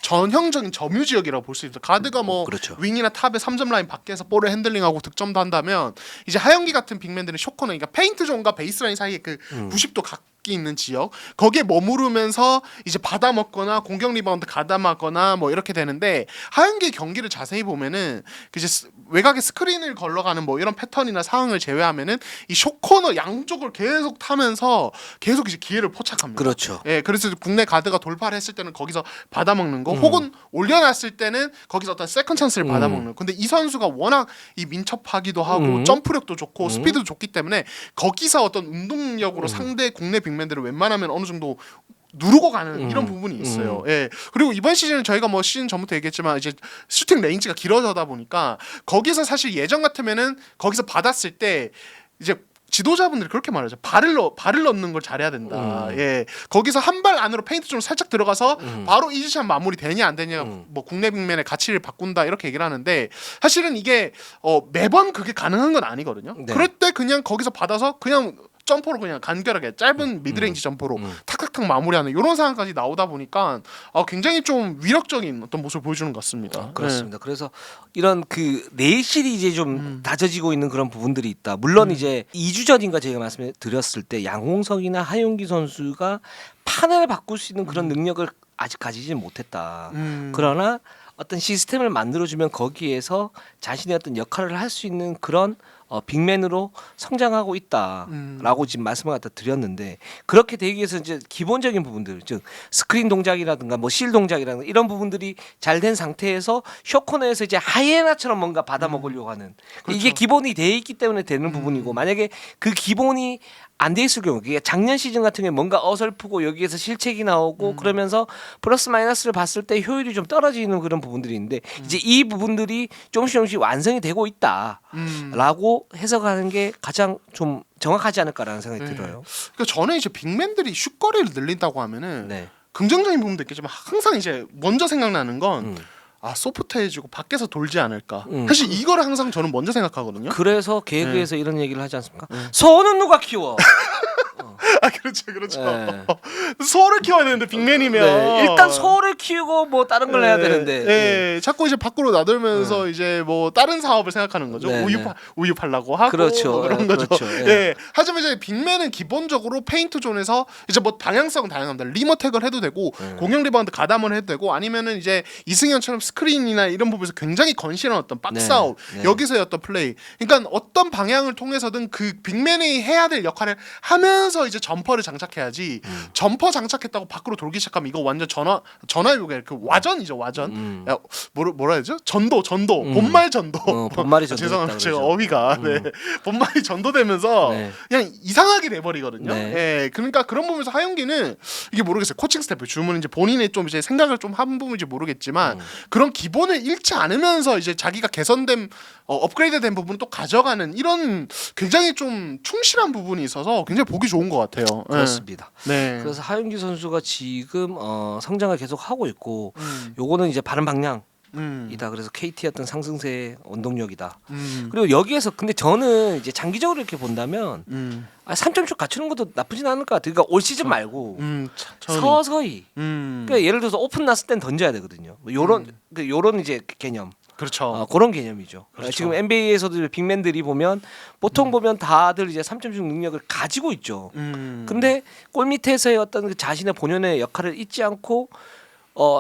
전형적인 점유 지역이라고 볼 수 있어요. 가드가 뭐 그렇죠. 윙이나 탑의 3점 라인 밖에서 볼을 핸들링하고 득점도 한다면 이제 하영기 같은 빅맨들은 쇼코너, 그러니까 페인트 존과 베이스라인 사이에 그 90도 각기 있는 지역 거기에 머무르면서 이제 받아먹거나 공격 리바운드 가담하거나 뭐 이렇게 되는데 하영기의 경기를 자세히 보면은 그 이제 외곽에 스크린을 걸러가는 뭐 이런 패턴이나 상황을 제외하면은 이 쇼코너 양쪽을 계속 타면서 계속 이제 기회를 포착합니다. 그렇죠. 예, 그래서 국내 가드가 돌파를 했을 때는 거기서 받아먹는 거, 혹은 올려놨을 때는 거기서 어떤 세컨 찬스를 받아먹는 거. 근데 이 선수가 워낙 이 민첩하기도 하고 점프력도 좋고 스피드도 좋기 때문에 거기서 어떤 운동력으로 상대 국내 빅맨들을 웬만하면 어느 정도 누르고 가는 이런 부분이 있어요. 예. 그리고 이번 시즌은 저희가 뭐 시즌 전부터 얘기했지만 이제 슈팅 레인지가 길어져다 보니까 거기서 사실 예전 같으면은 거기서 받았을 때 이제 지도자분들이 그렇게 말하죠. 발을 넣는 걸 잘해야 된다. 예, 거기서 한 발 안으로 페인트 좀 살짝 들어가서 바로 이지샷 마무리 되냐 안 되냐, 뭐 국내 빅맨의 가치를 바꾼다 이렇게 얘기를 하는데 사실은 이게 매번 그게 가능한 건 아니거든요. 네. 그럴 때 그냥 거기서 받아서 그냥 점퍼로 그냥 간결하게 짧은 미드레인지 점퍼로 탁탁탁 마무리하는 이런 상황까지 나오다 보니까 굉장히 좀 위력적인 어떤 모습을 보여주는 것 같습니다. 그렇습니다. 그래서 이런 그 내실이 이제 좀 다져지고 있는 그런 부분들이 있다. 물론 이제 2주 전인가 제가 말씀드렸을 때 양홍석이나 하용기 선수가 판을 바꿀 수 있는 그런 능력을 아직 가지지 못했다. 그러나 어떤 시스템을 만들어주면 거기에서 자신의 어떤 역할을 할 수 있는 그런 빅맨으로 성장하고 있다라고 지금 말씀을 갖다 드렸는데 그렇게 되기 위해서 이제 기본적인 부분들, 즉 스크린 동작이라든가 뭐 실 동작이라든가 이런 부분들이 잘 된 상태에서 쇼코너에서 이제 하이에나처럼 뭔가 받아 먹으려고 하는 그렇죠. 이게 기본이 돼 있기 때문에 되는 부분이고 만약에 그 기본이 안 돼 있을 경우 그게 작년 시즌 같은 경우에 뭔가 어설프고 여기에서 실책이 나오고 그러면서 플러스 마이너스를 봤을 때 효율이 좀 떨어지는 그런 부분들이 있는데 이제 이 부분들이 조금씩 완성이 되고 있다라고 해석하는 게 가장 좀 정확하지 않을까라는 생각이 들어요. 그러니까 저는 이제 빅맨들이 슛거리를 늘린다고 하면은 네. 긍정적인 부분도 있겠지만 항상 이제 먼저 생각나는 건 소프트해지고 밖에서 돌지 않을까. 사실 이거를 항상 저는 먼저 생각하거든요. 그래서 개그에서 이런 얘기를 하지 않습니까? 소는 누가 키워? 그렇죠. 네. 소를 키워야 되는데 빅맨이면 네. 일단 소를 키우고 뭐 다른 걸 해야 되는데. 네. 자꾸 이제 밖으로 나들면서 이제 뭐 다른 사업을 생각하는 거죠. 네, 우유 팔라고 하고 그렇죠. 뭐 그런 거죠. 그렇죠. 예. 하지만 이제 빅맨은 기본적으로 페인트 존에서 이제 뭐 방향성은 다양합니다. 리머택을 해도 되고 공격 리바운드 가담을 해도 되고 아니면은 이제 이승현처럼 스크린이나 이런 부분에서 굉장히 건실한 어떤 박스아웃 여기서의 어떤 플레이. 그러니까 어떤 방향을 통해서든 그 빅맨이 해야 될 역할을 하면서 이제 점퍼를 장착해야지. 점퍼 장착했다고 밖으로 돌기 시작하면 이거 완전 전화유가 그 와전이죠. 와전. 야, 뭐라 해야죠? 전도. 본말 전도. 본말이 전도. 죄송합니다. 제가 어휘가 본말이 전도되면서 그냥 이상하게 돼버리거든요. 네. 예, 그러니까 그런 부분에서 하용기는 이게 모르겠어요. 코칭 스태프 주문은 이제 본인의 좀 이제 생각을 좀 한 부분인지 모르겠지만 그런 기본을 잃지 않으면서 이제 자기가 개선된 업그레이드된 부분을 또 가져가는 이런 굉장히 좀 충실한 부분이 있어서 굉장히 보기 좋은 것 같아요. 그렇습니다. 네. 그래서 하윤기 선수가 지금 성장을 계속 하고 있고 요거는 이제 바른 방향. 이다. 그래서 KT 어떤 상승세의 원동력이다. 그리고 여기에서 근데 저는 이제 장기적으로 이렇게 본다면 3점슛 갖추는 것도 나쁘진 않을 것 같아요. 그러니까 올 시즌 말고 서서히. 그러니까 예를 들어서 오픈 났을 땐 던져야 되거든요. 뭐 요런 이제 개념. 그렇죠. 그런 개념이죠. 그렇죠. 지금 NBA에서도 빅맨들이 보면 보통 보면 다들 이제 3점슛 능력을 가지고 있죠. 근데 골 밑에서의 어떤 그 자신의 본연의 역할을 잊지 않고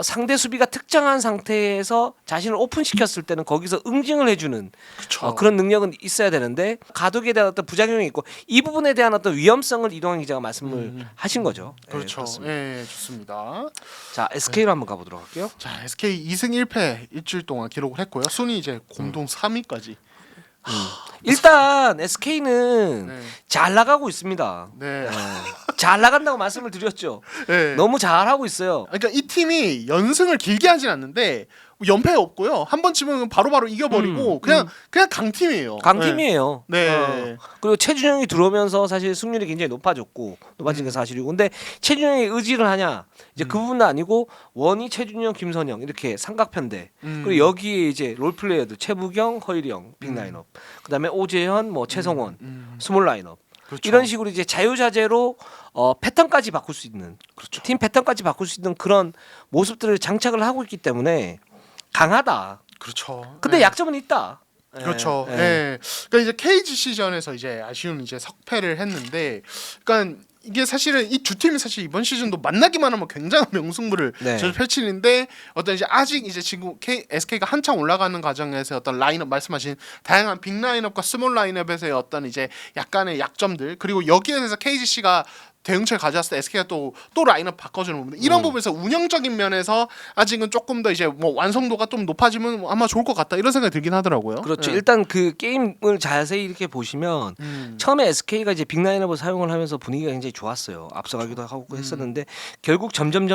상대 수비가 특정한 상태에서 자신을 오픈시켰을 때는 거기서 응징을 해주는 그런 능력은 있어야 되는데 가독에 대한 어떤 부작용이 있고 이 부분에 대한 어떤 위험성을 이동환 기자가 말씀을 하신 거죠. 그렇죠. 네, 예, 좋습니다. 자 SK로 한번 가보도록 할게요. 자, SK 2승 1패 일주일 동안 기록을 했고요. 순위 이제 공동 3위까지. 일단 SK는 네. 잘 나가고 있습니다. 네. 잘 나간다고 말씀을 드렸죠. 네. 너무 잘 하고 있어요. 그러니까 이 팀이 연승을 길게 하진 않는데 연패 없고요. 한 번 치면 바로바로 이겨버리고 그냥 강팀이에요. 강팀이에요. 네. 그리고 최준영이 들어오면서 사실 승률이 굉장히 높아진 게 사실이고, 근데 최준영이 의지를 하냐? 이제 그 부분은 아니고 원희, 최준영, 김선영 이렇게 삼각편대. 그리고 여기에 이제 롤플레이어들 최부경, 허일영 빅 라인업. 그다음에 오재현, 뭐 최성원 스몰 라인업. 그렇죠. 이런 식으로 이제 자유자재로 패턴까지 바꿀 수 있는, 그렇죠. 팀 패턴까지 바꿀 수 있는 그런 모습들을 장착을 하고 있기 때문에 강하다. 그렇죠. 근데 네. 약점은 있다. 그렇죠. 예. 예. 그러니까 이제 KG 시전에서 이제 아쉬운 이제 석패를 했는데, 그러니까 이게 사실은 이 두 팀이 사실 이번 시즌도 만나기만 하면 굉장한 명승부를 네. 펼치는데, 어떤 이제 아직 이제 지금 SK가 한창 올라가는 과정에서 어떤 라인업 말씀하신 다양한 빅 라인업과 스몰 라인업에서의 어떤 이제 약간의 약점들, 그리고 여기에 대해서 KGC가 대응책을 가져왔을 때 SK가 또 라인업 바꿔주는 부분, 이런 부분에서 운영적인 면에서 아직은 조금 더 이제 뭐 완성도가 좀 높아지면 아마 좋을 것 같다 이런 생각이 들긴 하더라고요. 그렇죠. 예. 일단 그 게임을 자세히 이렇게 보시면 처음에 SK가 이제 빅 라인업을 사용을 하면서 분위기가 굉장히 좋았어요. 앞서가기도 하고 했었는데 결국 점점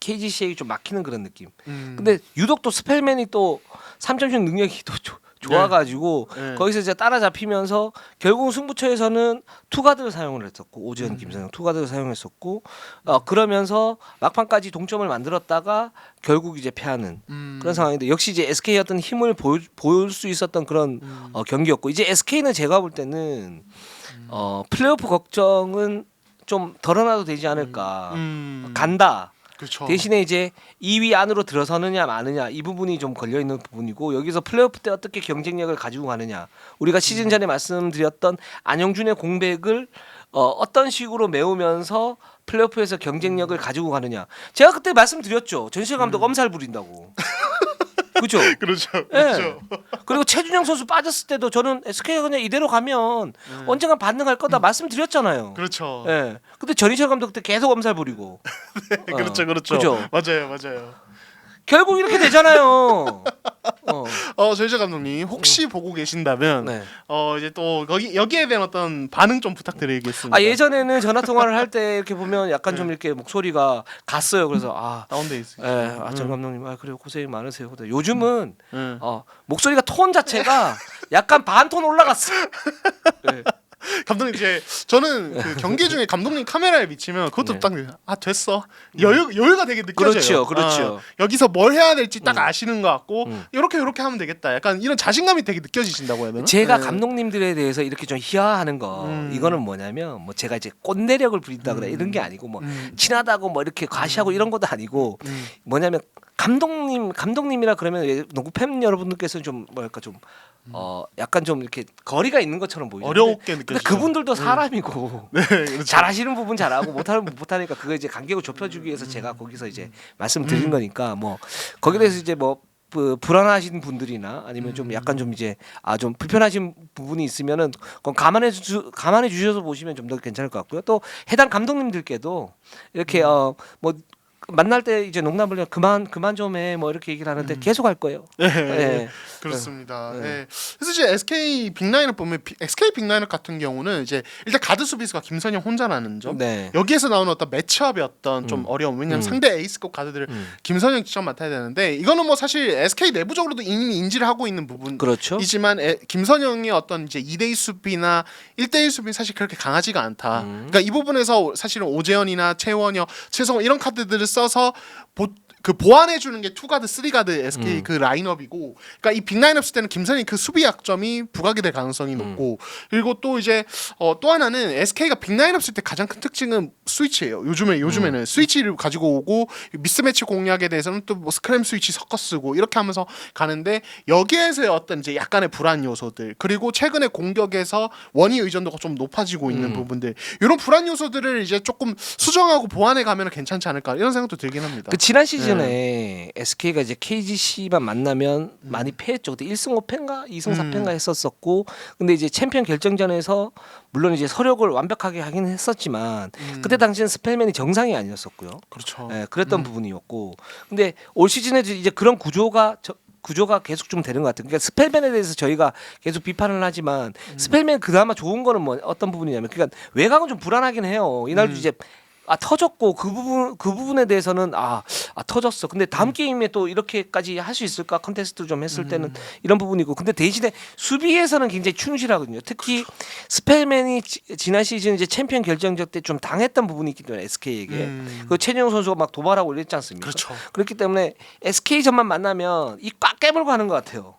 KGC에게 좀 막히는 그런 느낌. 근데 유독 또 스펠맨이 또 3점슛 능력이 또 좋아가지고 네. 거기서 이제 따라잡히면서 결국 승부처에서는 투가드를 사용을 했었고, 오재현, 김선영 투가드를 사용했었고, 그러면서 막판까지 동점을 만들었다가 결국 이제 패하는 그런 상황인데, 역시 이제 SK의 어떤 힘을 보일 수 있었던 그런 경기였고, 이제 SK는 제가 볼 때는 플레이오프 걱정은 좀 덜어놔도 되지 않을까. 간다. 그렇죠. 대신에 이제 2위 안으로 들어서느냐 마느냐 이 부분이 좀 걸려 있는 부분이고, 여기서 플레이오프 때 어떻게 경쟁력을 가지고 가느냐, 우리가 시즌 전에 말씀드렸던 안영준의 공백을 어떤 식으로 메우면서 플레이오프에서 경쟁력을 가지고 가느냐. 제가 그때 말씀드렸죠. 전시현 감독 엄살 부린다고. 그렇죠. 그렇죠. 예. 그렇죠. 그리고 최준영 선수 빠졌을 때도 저는 SK가 그냥 이대로 가면 언젠간 반등할 거다 말씀드렸잖아요. 그렇죠. 예. 근데 전희철 감독 때 계속 엄살 부리고. 그렇죠. 그렇죠. 그죠? 맞아요. 결국 이렇게 되잖아요. 조희재 감독님 혹시 보고 계신다면 네. 이제 또 여기에 대한 어떤 반응 좀 부탁드리겠습니다. 예전에는 전화 통화를 할 때 이렇게 보면 약간 좀 이렇게 목소리가 갔어요. 그래서 다운돼 있어요. 전 감독님 그래요, 고생이 많으세요. 근데 요즘은 응. 목소리가 톤 자체가 약간 반톤 올라갔어. 네. 감독님 이제 저는 그 경기 중에 감독님 카메라에 비치면 그것도 네. 딱 됐어. 여유가 되게 느껴져요. 그렇죠. 여기서 뭘 해야 될지 딱 아시는 것 같고 이렇게 하면 되겠다. 약간 이런 자신감이 되게 느껴지신다고 해야 되나? 제가 네. 감독님들에 대해서 이렇게 좀 희화하는 거, 이거는 뭐냐면 뭐 제가 이제 꼰대력을 부린다 그래 이런 게 아니고 뭐 친하다고 뭐 이렇게 과시하고 이런 것도 아니고 뭐냐면 감독님이라 그러면 농구 팬 여러분들께서는 좀 뭐랄까 좀 약간 좀 이렇게 거리가 있는 것처럼 보이죠. 어렵게 근데 느껴지죠. 그분들도 사람이고 네, 그렇죠. 잘하시는 부분 잘하고 못하는 부분 못하니까 그거 이제 간격을 좁혀주기 위해서 제가 거기서 이제 말씀드린 거니까, 뭐 거기에 대해서 이제 뭐 불안하신 분들이나 아니면 좀 약간 좀 이제 좀 불편하신 부분이 있으면은 그건 감안해 주셔서 보시면 좀 더 괜찮을 것 같고요. 또 해당 감독님들께도 이렇게 뭐 만날 때 이제 농담을 해요. 그만 좀 해 뭐 이렇게 얘기를 하는데 계속 할 거예요. 네, 그렇습니다. 네. 그래서 이제 SK 빅라인업 보면 SK 빅라인업 같은 경우는 이제 일단 가드 수비수가 김선영 혼자라는 점. 네. 여기에서 나오는 어떤 매치업의 어떤 좀 어려움. 왜냐면 상대 에이스급 가드들을 김선영 직접 맡아야 되는데, 이거는 뭐 사실 SK 내부적으로도 이미 인지를 하고 있는 부분. 그렇죠. 이지만 김선영의 어떤 이제 2대2 수비나 1대1 수비 사실 그렇게 강하지가 않다. 그러니까 이 부분에서 사실은 오재현이나 최원혁, 최성원 이런 카드들을 써서 보완해 주는 게 투가드, 쓰리가드 SK 그 라인업이고, 그러니까 이 빅라인업 쓸 때는 김선희 그 수비 약점이 부각이 될 가능성이 높고, 그리고 또 이제 또 하나는 SK가 빅라인업 쓸 때 가장 큰 특징은 스위치예요. 요즘에는 스위치를 가지고 오고 미스매치 공략에 대해서는 또 뭐 스크램 스위치 섞어 쓰고 이렇게 하면서 가는데, 여기에서의 어떤 이제 약간의 불안 요소들, 그리고 최근에 공격에서 원위 의존도가 좀 높아지고 있는 부분들, 이런 불안 요소들을 이제 조금 수정하고 보완해 가면 괜찮지 않을까 이런 생각도 들긴 합니다. 그 지난 시즌에 SK가 이제 KGC만 만나면 많이 패했죠. 그때 1승 5패인가 2승 4패인가 했었었고, 근데 이제 챔피언 결정전에서 물론 이제 서력을 완벽하게 하긴 했었지만 그때 당시엔 스펠맨이 정상이 아니었었고요. 그렇죠. 그랬던 부분이었고, 근데 올 시즌에도 이제 그런 구조가 구조가 계속 좀 되는 것 같아요. 그러니까 스펠맨에 대해서 저희가 계속 비판을 하지만 스펠맨 그나마 좋은 거는 뭐 어떤 부분이냐면 그러니까 외곽은 좀 불안하긴 해요. 이날도 이제 터졌고 그 부분에 대해서는 터졌어. 근데 다음 게임에 또 이렇게까지 할 수 있을까? 컨테스트 좀 했을 때는 이런 부분이고. 근데 대신에 수비에서는 굉장히 충실하거든요. 특히 스펠맨이 지난 시즌 이제 챔피언 결정전 때 좀 당했던 부분이 있기 때문에 SK에게 그 최준용 선수가 막 도발하고 이랬지 않습니까? 그렇죠. 그렇기 때문에 SK전만 만나면 이 꽉 깨물고 하는 것 같아요.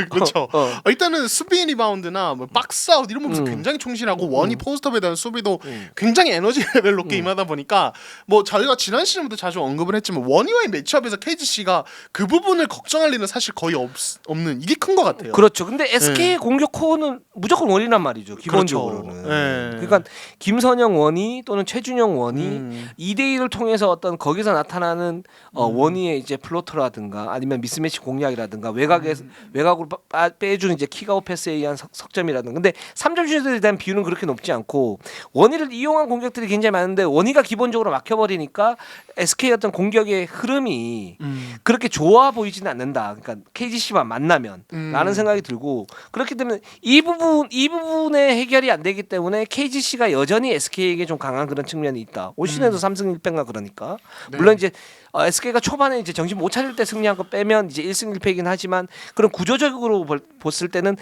그렇죠. 일단은 수비 리바운드나 뭐 박스아웃 이런 부분에서 굉장히 충실하고 원이 포스트업에 대한 수비도 굉장히 에너지 레벨 높게 임하다 보니까 뭐 저희가 지난 시즌부터 자주 언급을 했지만 원이와의 매치업에서 KGC가 그 부분을 걱정할 일은 사실 거의 없는 이게 큰 것 같아요. 그렇죠. 근데 SK의 공격 코어는 무조건 원이란 말이죠. 기본적으로는. 그렇죠. 네. 그러니까 김선영 원이 또는 최준영 원이 2대1을 통해서 어떤 거기서 나타나는 원이의 이제 플로터라든가 아니면 미스매치 공략이라든가 외곽으로 빼주는 이제 킥아웃 패스에 의한 석점이라든가. 근데 3점 슛에 대한 비율은 그렇게 높지 않고 원이를 이용한 공격들이 굉장히 많은데 원이가 기본적으로 막혀버리니까 SK 어떤 공격의 흐름이 그렇게 좋아 보이지는 않는다. 그러니까 KGC만 만나면 라는 생각이 들고 그렇기 때문에 이 부분의 해결이 안 되기 때문에 KGC가 여전히 SK에게 좀 강한 그런 측면이 있다. 올 시즌에도 3승 1패인가 그러니까 물론 이제 SK가 초반에 이제 정신 못 차릴 때 승리한 거 빼면 이제 1승 1패이긴 하지만 그런 구조적으로 봤을 때는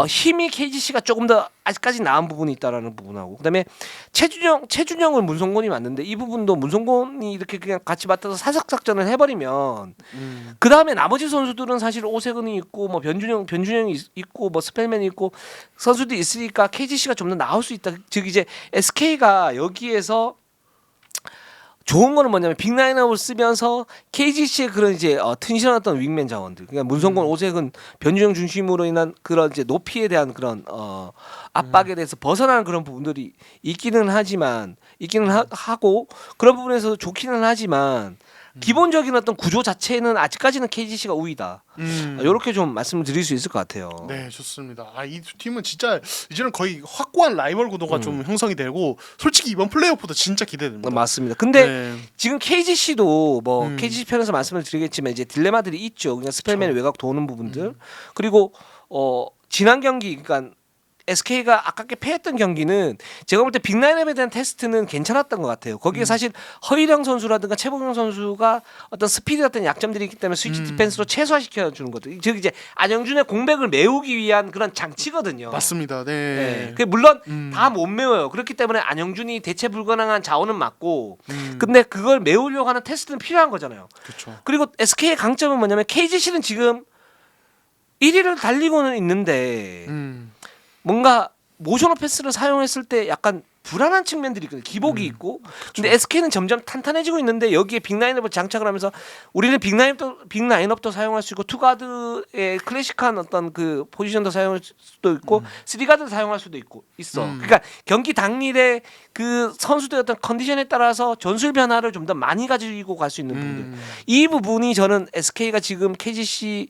힘이 KGC가 조금 더 아직까지 나은 부분이 있다라는 부분하고 그다음에 최준영은 문성곤이 맞는데 이 부분도 문성곤이 이렇게 그냥 같이 맡아서 사석작전을 해버리면 그 다음에 나머지 선수들은 사실 오세근이 있고 뭐 변준영이 있고 뭐 스펠맨이 있고 선수들이 있으니까 KGC가 좀 더 나올 수 있다. 즉 이제 SK가 여기에서 좋은 거는 뭐냐면 빅라인업을 쓰면서 KGC의 그런 이제 튼실한 어떤 윙맨 자원들, 그러니까 문성곤, 오세근, 변준영 중심으로 인한 그런 이제 높이에 대한 그런 압박에 대해서 벗어나는 그런 부분들이 있기는 하고 그런 부분에서 좋기는 하지만 기본적인 어떤 구조 자체는 아직까지는 KGC가 우위다. 이렇게 좀 말씀을 드릴 수 있을 것 같아요. 네, 좋습니다. 이 두 팀은 진짜 이제는 거의 확고한 라이벌 구도가 좀 형성이 되고 솔직히 이번 플레이오프도 진짜 기대됩니다. 맞습니다. 근데 네. 지금 KGC도 뭐 KGC 편에서 말씀을 드리겠지만 이제 딜레마들이 있죠. 그냥 스펠맨의 외곽 도는 부분들 그리고 지난 경기 그러니까 SK가 아깝게 패했던 경기는 제가 볼 때 빅라인업에 대한 테스트는 괜찮았던 것 같아요. 거기에 사실 허일영 선수라든가 최보경 선수가 어떤 스피드 같은 약점들이 있기 때문에 스위치 디펜스로 최소화시켜 주는 것들. 즉 이제 안영준의 공백을 메우기 위한 그런 장치거든요. 맞습니다. 네. 그 물론 다 못 메워요. 그렇기 때문에 안영준이 대체 불가능한 자원은 맞고, 근데 그걸 메우려고 하는 테스트는 필요한 거잖아요. 그렇죠. 그리고 SK의 강점은 뭐냐면 KGC는 지금 1위를 달리고는 있는데. 뭔가 모셔널 패스를 사용했을 때 약간 불안한 측면들이 있거든요. 기복이 있고. 근데 SK는 점점 탄탄해지고 있는데 여기에 빅라인업을 장착을 하면서 우리는 빅라인업도 사용할 수 있고 투가드의 클래식한 어떤 그 포지션도 사용할 수도 있고 쓰리가드도 사용할 수도 있어. 그러니까 경기 당일에 그 선수들의 어떤 컨디션에 따라서 전술 변화를 좀 더 많이 가지고 갈 수 있는 부분들. 이 부분이 저는 SK가 지금 KGC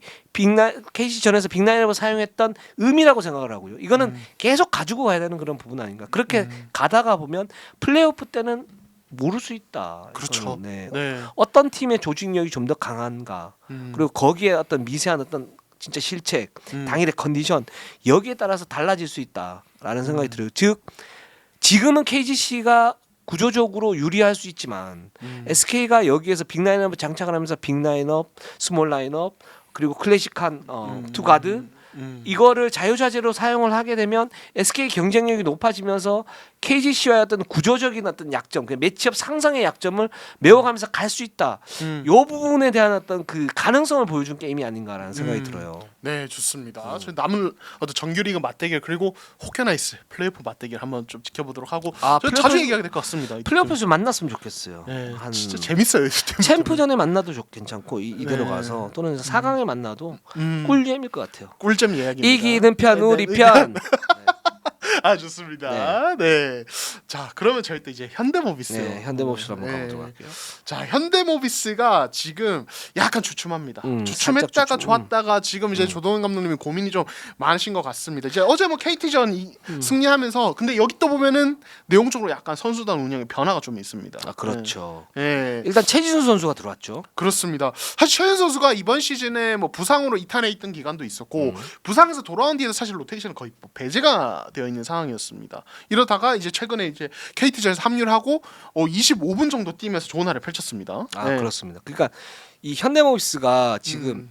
전에서 빅라인업을 사용했던 의미라고 생각을 하고요. 이거는 계속 가지고 가야 되는 그런 부분 아닌가. 그렇게 가다가 보면 플레이오프 때는 모를 수 있다. 그렇죠. 네. 네. 어떤 팀의 조직력이 좀 더 강한가. 그리고 거기에 어떤 미세한 어떤 진짜 실책, 당일의 컨디션 여기에 따라서 달라질 수 있다라는 생각이 들어요. 즉 지금은 KGC가 구조적으로 유리할 수 있지만 SK가 여기에서 빅라인업을 장착을 하면서 빅라인업, 스몰 라인업 그리고 클래식한 투가드 이거를 자유자재로 사용을 하게 되면 SK 경쟁력이 높아지면서 KGC와의 어떤 구조적인 어떤 약점, 그 매치업 상상의 약점을 메워가면서 갈 수 있다. 요 부분에 대한 어떤 그 가능성을 보여준 게임이 아닌가라는 생각이 들어요. 네, 좋습니다. 저희 남은 어떤 정규리그 맞대결 그리고 호캐나이스 플레이오프 맞대결 한번 좀 지켜보도록 하고 저희 자주 얘기하게 될 것 같습니다. 플레이오프에서 만났으면 좋겠어요. 네, 한 진짜 재밌어요. 챔프전에 만나도 괜찮고 이대로 네. 가서 또는 4강에 만나도 꿀잼일 것 같아요. 꿀잼 이야기입니다. 이기는 편 네, 우리 네. 편. 아 좋습니다. 네. 자 그러면 저희 또 이제 현대모비스. 네, 현대모비스로 한번 네. 가보도록 할게요. 자 현대모비스가 지금 약간 주춤합니다. 주춤했다가 살짝 주춤. 좋았다가 지금 이제 조동현 감독님이 고민이 좀 많으신 것 같습니다. 이제 어제 뭐 KT전 승리하면서 근데 여기 또 보면은 내용적으로 약간 선수단 운영에 변화가 좀 있습니다. 아 그렇죠. 네. 일단 최진수 선수가 들어왔죠. 그렇습니다. 사실 최현 선수가 이번 시즌에 뭐 부상으로 이탄해 있던 기간도 있었고 부상에서 돌아온 뒤에도 사실 로테이션은 거의 뭐 배제가 되어 있는 상황이었습니다. 이러다가 이제 최근에 이제 KT전에서 합류를 하고 25분 정도 뛰면서 좋은 활약을 펼쳤습니다. 아 네. 그렇습니다. 그러니까 이 현대모비스가 지금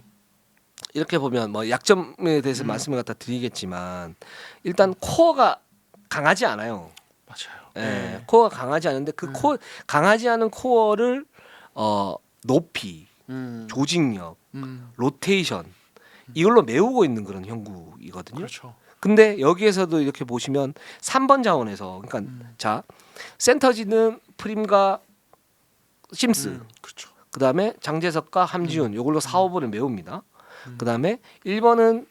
이렇게 보면 뭐 약점에 대해서 말씀을 갖다 드리겠지만 일단 코어가 강하지 않아요. 맞아요. 예, 네. 코어가 강하지 않은데 그 강하지 않은 코어를 높이, 조직력, 로테이션 이걸로 메우고 있는 그런 형국이거든요. 그렇죠. 근데 여기에서도 이렇게 보시면 3번 자원에서 그러니까 자 센터지는 프림과 심스 그렇죠. 그다음에 장재석과 함지훈 요걸로 4, 5번을 메웁니다. 그다음에 1번은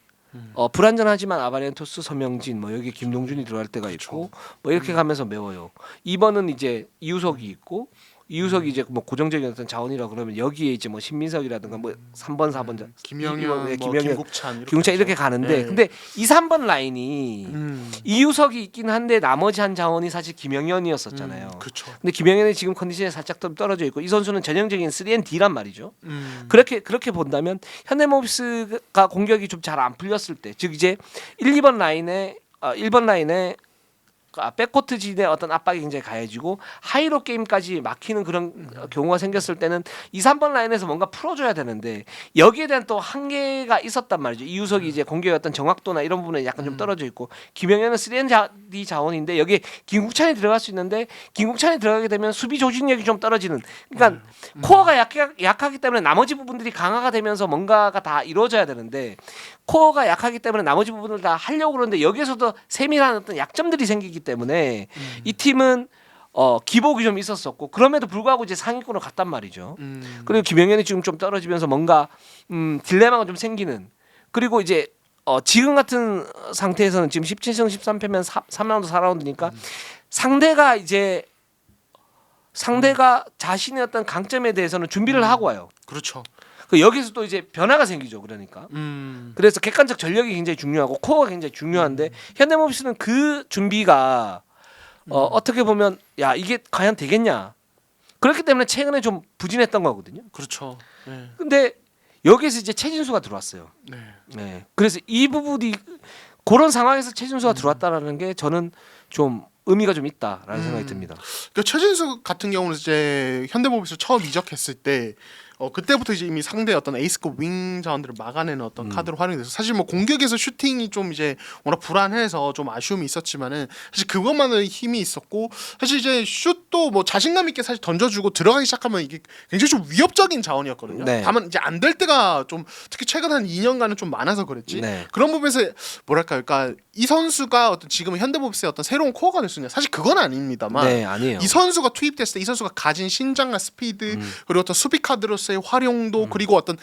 불안전하지만 아바렌토스 서명진 뭐 여기 김동준이 들어갈 때가 있고 뭐 이렇게 가면서 메워요. 2번은 이제 이우석이 있고 이우석이 이제 뭐 고정적인 어떤 자원이라 그러면 여기에 이제 뭐 신민석이라든가 뭐 3번 4번 김영현, 네, 뭐 김영현, 김국찬 김웅찬 이렇게 가는데 네. 근데 2, 3번 라인이 이우석이 있긴 한데 나머지 한 자원이 사실 김영현이었었잖아요. 그렇죠. 근데 김영현이 지금 컨디션이 살짝 좀 떨어져 있고 이 선수는 전형적인 3&D란 말이죠. 그렇게 본다면 현대모비스가 공격이 좀 잘 안 풀렸을 때, 즉 이제 1번 라인에 백코트 진의 어떤 압박이 굉장히 가해지고 하이로 게임까지 막히는 그런 경우가 생겼을 때는 2, 3번 라인에서 뭔가 풀어줘야 되는데 여기에 대한 또 한계가 있었단 말이죠. 이우석이 이제 공격의 어떤 정확도나 이런 부분에 약간 좀 떨어져 있고 김영현은 3&D 자원인데 여기에 김국찬이 들어갈 수 있는데 김국찬이 들어가게 되면 수비 조직력이 좀 떨어지는 그러니까 코어가 약하기 때문에 나머지 부분들이 강화가 되면서 뭔가가 다 이루어져야 되는데 코어가 약하기 때문에 나머지 부분을 다 하려고 그러는데 여기에서도 세밀한 어떤 약점들이 생기기 때문에 이 팀은 기복이 좀 있었었고 그럼에도 불구하고 이제 상위권으로 갔단 말이죠. 그리고 김영현이 지금 좀 떨어지면서 뭔가 딜레마가 좀 생기는 그리고 이제 지금 같은 상태에서는 지금 17승 13패면 3라운드 4라운드니까 상대가 자신의 어떤 강점에 대해서는 준비를 하고 와요. 그렇죠. 여기서 또 이제 변화가 생기죠. 그러니까. 그래서 객관적 전력이 굉장히 중요하고 코어가 굉장히 중요한데 현대모비스는 그 준비가 어떻게 보면 야 이게 과연 되겠냐. 그렇기 때문에 최근에 좀 부진했던 거거든요. 그렇죠. 네. 근데 여기서 이제 최진수가 들어왔어요. 네. 네. 그래서 이 부분이 그런 상황에서 최진수가 들어왔다라는 게 저는 좀 의미가 좀 있다라는 생각이 듭니다. 그러니까 최진수 같은 경우는 이제 현대모비스 처음 이적했을 때 그때부터 이제 이미 상대 어떤 에이스급 윙 자원들을 막아내는 어떤 카드로 활용이 돼서 사실 뭐 공격에서 슈팅이 좀 이제 워낙 불안해서 좀 아쉬움이 있었지만은 사실 그것만의 힘이 있었고 사실 이제 슛도 뭐 자신감 있게 사실 던져주고 들어가기 시작하면 이게 굉장히 좀 위협적인 자원이었거든요. 네. 다만 이제 안 될 때가 좀 특히 최근 한 2년간은 좀 많아서 그랬지. 네. 그런 부분에서 뭐랄까, 그러니까 이 선수가 어떤 지금 현대모비스의 어떤 새로운 코어가 될 수 있냐? 사실 그건 아닙니다만. 네, 아니에요. 이 선수가 투입됐을 때 이 선수가 가진 신장과 스피드 그리고 어떤 수비 카드로서의 활용도 그리고 어떤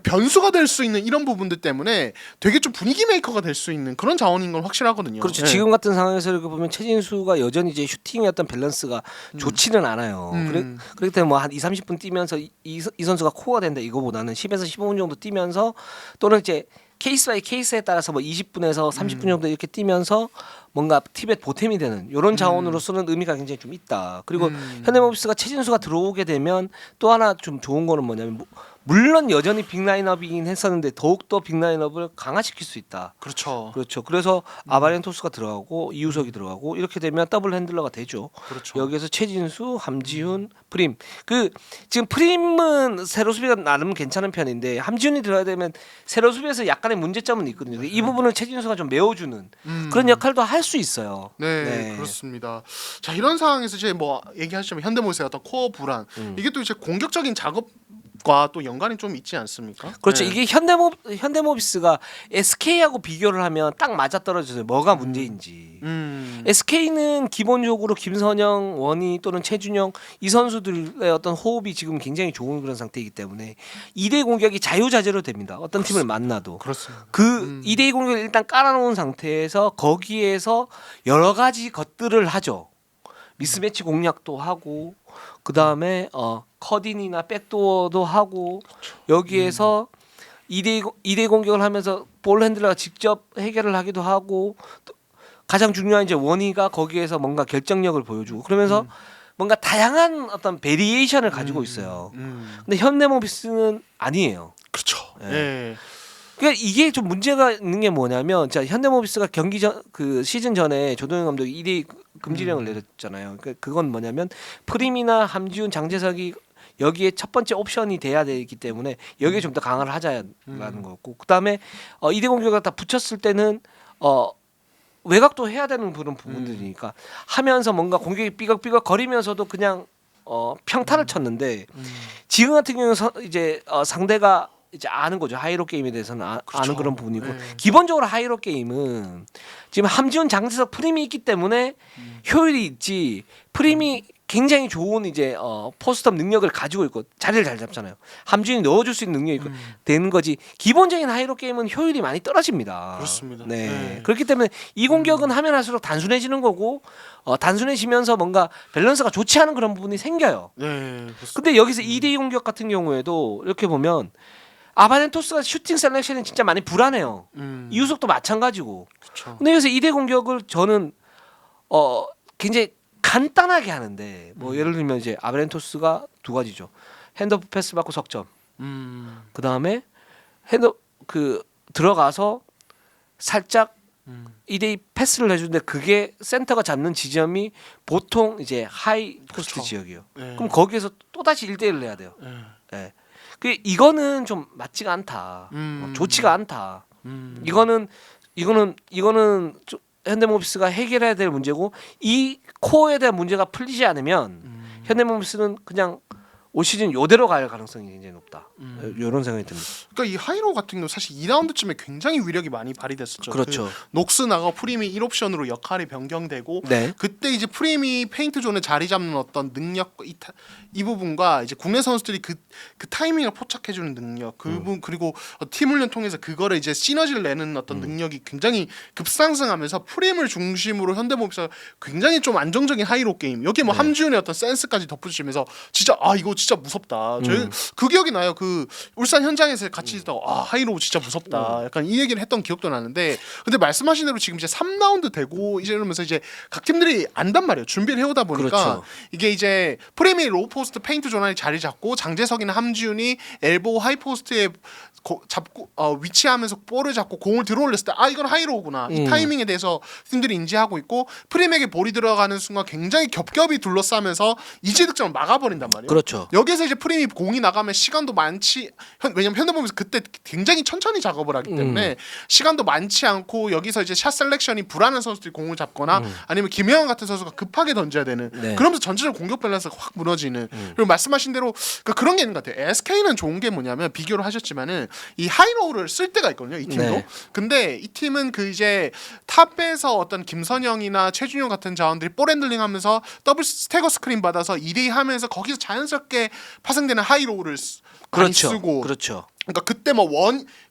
변수가 될 수 있는 이런 부분들 때문에 되게 좀 분위기 메이커가 될 수 있는 그런 자원인 건 확실하거든요. 그렇죠. 네. 지금 같은 상황에서 이렇게 보면 최진수가 여전히 이제 슈팅의 어떤 밸런스가 좋지는 않아요. 그렇기 때문에 뭐 한 2, 30분 뛰면서 이 선수가 코어가 된다 이거보다는 10에서 15분 정도 뛰면서 또는 이제 케이스 바이 케이스에 따라서 뭐 20분에서 30분 정도 이렇게 뛰면서 뭔가 팀의 보탬이 되는 이런 자원으로서는 의미가 굉장히 좀 있다. 그리고 현대모비스가 최진수가 들어오게 되면 또 하나 좀 좋은 거는 뭐냐면 물론 여전히 빅라인업이긴 했었는데 더욱더 빅라인업을 강화시킬 수 있다. 그렇죠. 그렇죠. 그래서 아바렌토스가 들어가고 이우석이 들어가고 이렇게 되면 더블 핸들러가 되죠. 그렇죠. 여기에서 최진수, 함지훈, 프림. 지금 프림은 세로 수비가 나름 괜찮은 편인데 함지훈이 들어야 되면 세로 수비에서 약간의 문제점은 있거든요. 이 부분을 최진수가 좀 메워주는 그런 역할도 할 수 있어요. 네, 그렇습니다. 자, 이런 상황에서 이제 뭐 얘기하시면 현대모비스의 어떤 코어 불안 이게 또 이제 공격적인 작업 또 연관이 좀 있지 않습니까? 그렇죠. 네. 이게 현대모비스가 SK하고 비교를 하면 딱 맞아떨어져요. 뭐가 문제인지. SK는 기본적으로 김선영, 원희 또는 최준영 이 선수들의 어떤 호흡이 지금 굉장히 좋은 그런 상태이기 때문에 2대 공격이 자유자재로 됩니다. 어떤 팀을 만나도. 그렇습니다. 그 2대2 공격을 일단 깔아놓은 상태에서 거기에서 여러 가지 것들을 하죠. 미스매치 공략도 하고 그 다음에 컷인이나 백도어도 하고 여기에서 2대2 공격을 하면서 볼 핸들러가 직접 해결을 하기도 하고 또 가장 중요한 이제 원희가 거기에서 뭔가 결정력을 보여주고 그러면서 뭔가 다양한 어떤 베리에이션을 가지고 있어요. 근데 현대모비스는 아니에요. 그렇죠. 예. 예. 그러니까 이게 좀 문제가 있는 게 뭐냐면 자 현대모비스가 경기 전 그 시즌 전에 조동현 감독이 1위 금지령을 내렸잖아요. 그러니까 그건 뭐냐면 프림이나 함지훈, 장재석이 여기에 첫 번째 옵션이 돼야 되기 때문에 여기에 좀 더 강화를 하자라는 거고 그다음에 2대 공격을 다 붙였을 때는 외곽도 해야 되는 그런 부분들이니까 하면서 뭔가 공격이 삐걱삐걱 거리면서도 그냥 평타를 쳤는데 지금 같은 경우는 이제 상대가 이제 아는 거죠. 하이로 게임에 대해서는 그렇죠. 아는 그런 부분이고 네. 기본적으로 하이로 게임은 지금 함지훈, 장재석 프림이 있기 때문에 효율이 있지 프림이 굉장히 좋은 이제 포스트업 능력을 가지고 있고 자리를 잘 잡잖아요. 함지훈이 넣어줄 수 있는 능력이 있고 되는 거지 기본적인 하이로 게임은 효율이 많이 떨어집니다. 그렇습니다. 네. 네. 그렇기 때문에 이 공격은 하면 할수록 단순해지는 거고 단순해지면서 뭔가 밸런스가 좋지 않은 그런 부분이 생겨요. 네. 그렇습니다. 근데 여기서 2대2 공격 같은 경우에도 이렇게 보면 아바렌토스가 슈팅 셀렉션이 진짜 많이 불안해요. 이우석도 마찬가지고. 그렇죠. 근데 여기서 2대 공격을 저는 굉장히 간단하게 하는데 뭐 예를 들면 이제 아바렌토스가 두 가지죠. 핸드오프 패스 받고 석점. 그 다음에 들어가서 살짝 2대2 패스를 해주는데 그게 센터가 잡는 지점이 보통 이제 하이 포스트 그렇죠. 지역이에요. 네. 그럼 거기에서 또 다시 1대1을 해야 돼요. 네. 예. 그 이거는 좀 맞지가 않다. 좋지가 않다. 이거는 좀 현대모비스가 해결해야 될 문제고 이 코어에 대한 문제가 풀리지 않으면 현대모비스는 그냥 올 시즌 요대로 갈 가능성이 굉장히 높다. 이런 생각이 듭니다. 그러니까 이 하이로 같은 경우 사실 2라운드쯤에 굉장히 위력이 많이 발휘됐었죠. 그렇죠. 그 녹스 나가 프림이 1옵션으로 역할이 변경되고 네. 그때 이제 프림이 페인트 존에 자리 잡는 어떤 능력 이 부분과 이제 국내 선수들이 그 타이밍을 포착해 주는 능력 그 부분 그리고 팀 훈련 통해서 그거를 이제 시너지를 내는 어떤 능력이 굉장히 급상승하면서 프림을 중심으로 현대모비스가 굉장히 좀 안정적인 하이로 게임 여기에 뭐 함지훈의 어떤 센스까지 덧붙이면서 진짜 이거 진짜 무섭다. 저희 그 기억이 나요. 그 울산 현장에서 같이 있다가 하이로 진짜 무섭다. 약간 이 얘기를 했던 기억도 나는데 근데 말씀하신 대로 지금 이제 3라운드 되고 이제 이러면서 이제 각 팀들이 안단 말이에요. 준비를 해오다 보니까 그렇죠. 이게 이제 프레미 로우 포스트 페인트 조난이 자리 잡고 장재석이나 함지훈이 엘보 하이 포스트에 잡고 위치하면서 볼을 잡고 공을 들어올렸을 때 이건 하이로우구나. 이 타이밍에 대해서 팀들이 인지하고 있고 프림에게 볼이 들어가는 순간 굉장히 겹겹이 둘러싸면서 이제 득점을 막아버린단 말이에요. 그렇죠. 여기서 이제 프림이 공이 나가면 시간도 많지 왜냐면 현대보면서 그때 굉장히 천천히 작업을 하기 때문에 시간도 많지 않고 여기서 이제 샷 셀렉션이 불안한 선수들이 공을 잡거나 아니면 김혜영 같은 선수가 급하게 던져야 되는 네. 그러면서 전체적 공격 밸런스가 확 무너지는 그리고 말씀하신 대로 그런 게 있는 것 같아요. SK는 좋은 게 뭐냐면 비교를 하셨지만은 이 하이로우를 쓸 때가 있거든요. 이 팀도. 네. 근데 이 팀은 그 이제 탑에서 어떤 김선영이나 최준용 같은 자원들이 볼 핸들링하면서 더블 스태거 스크린 받아서 2대2 하면서 거기서 자연스럽게 파생되는 하이로우를 많이 그렇죠. 쓰고 그렇죠. 그러니까 그때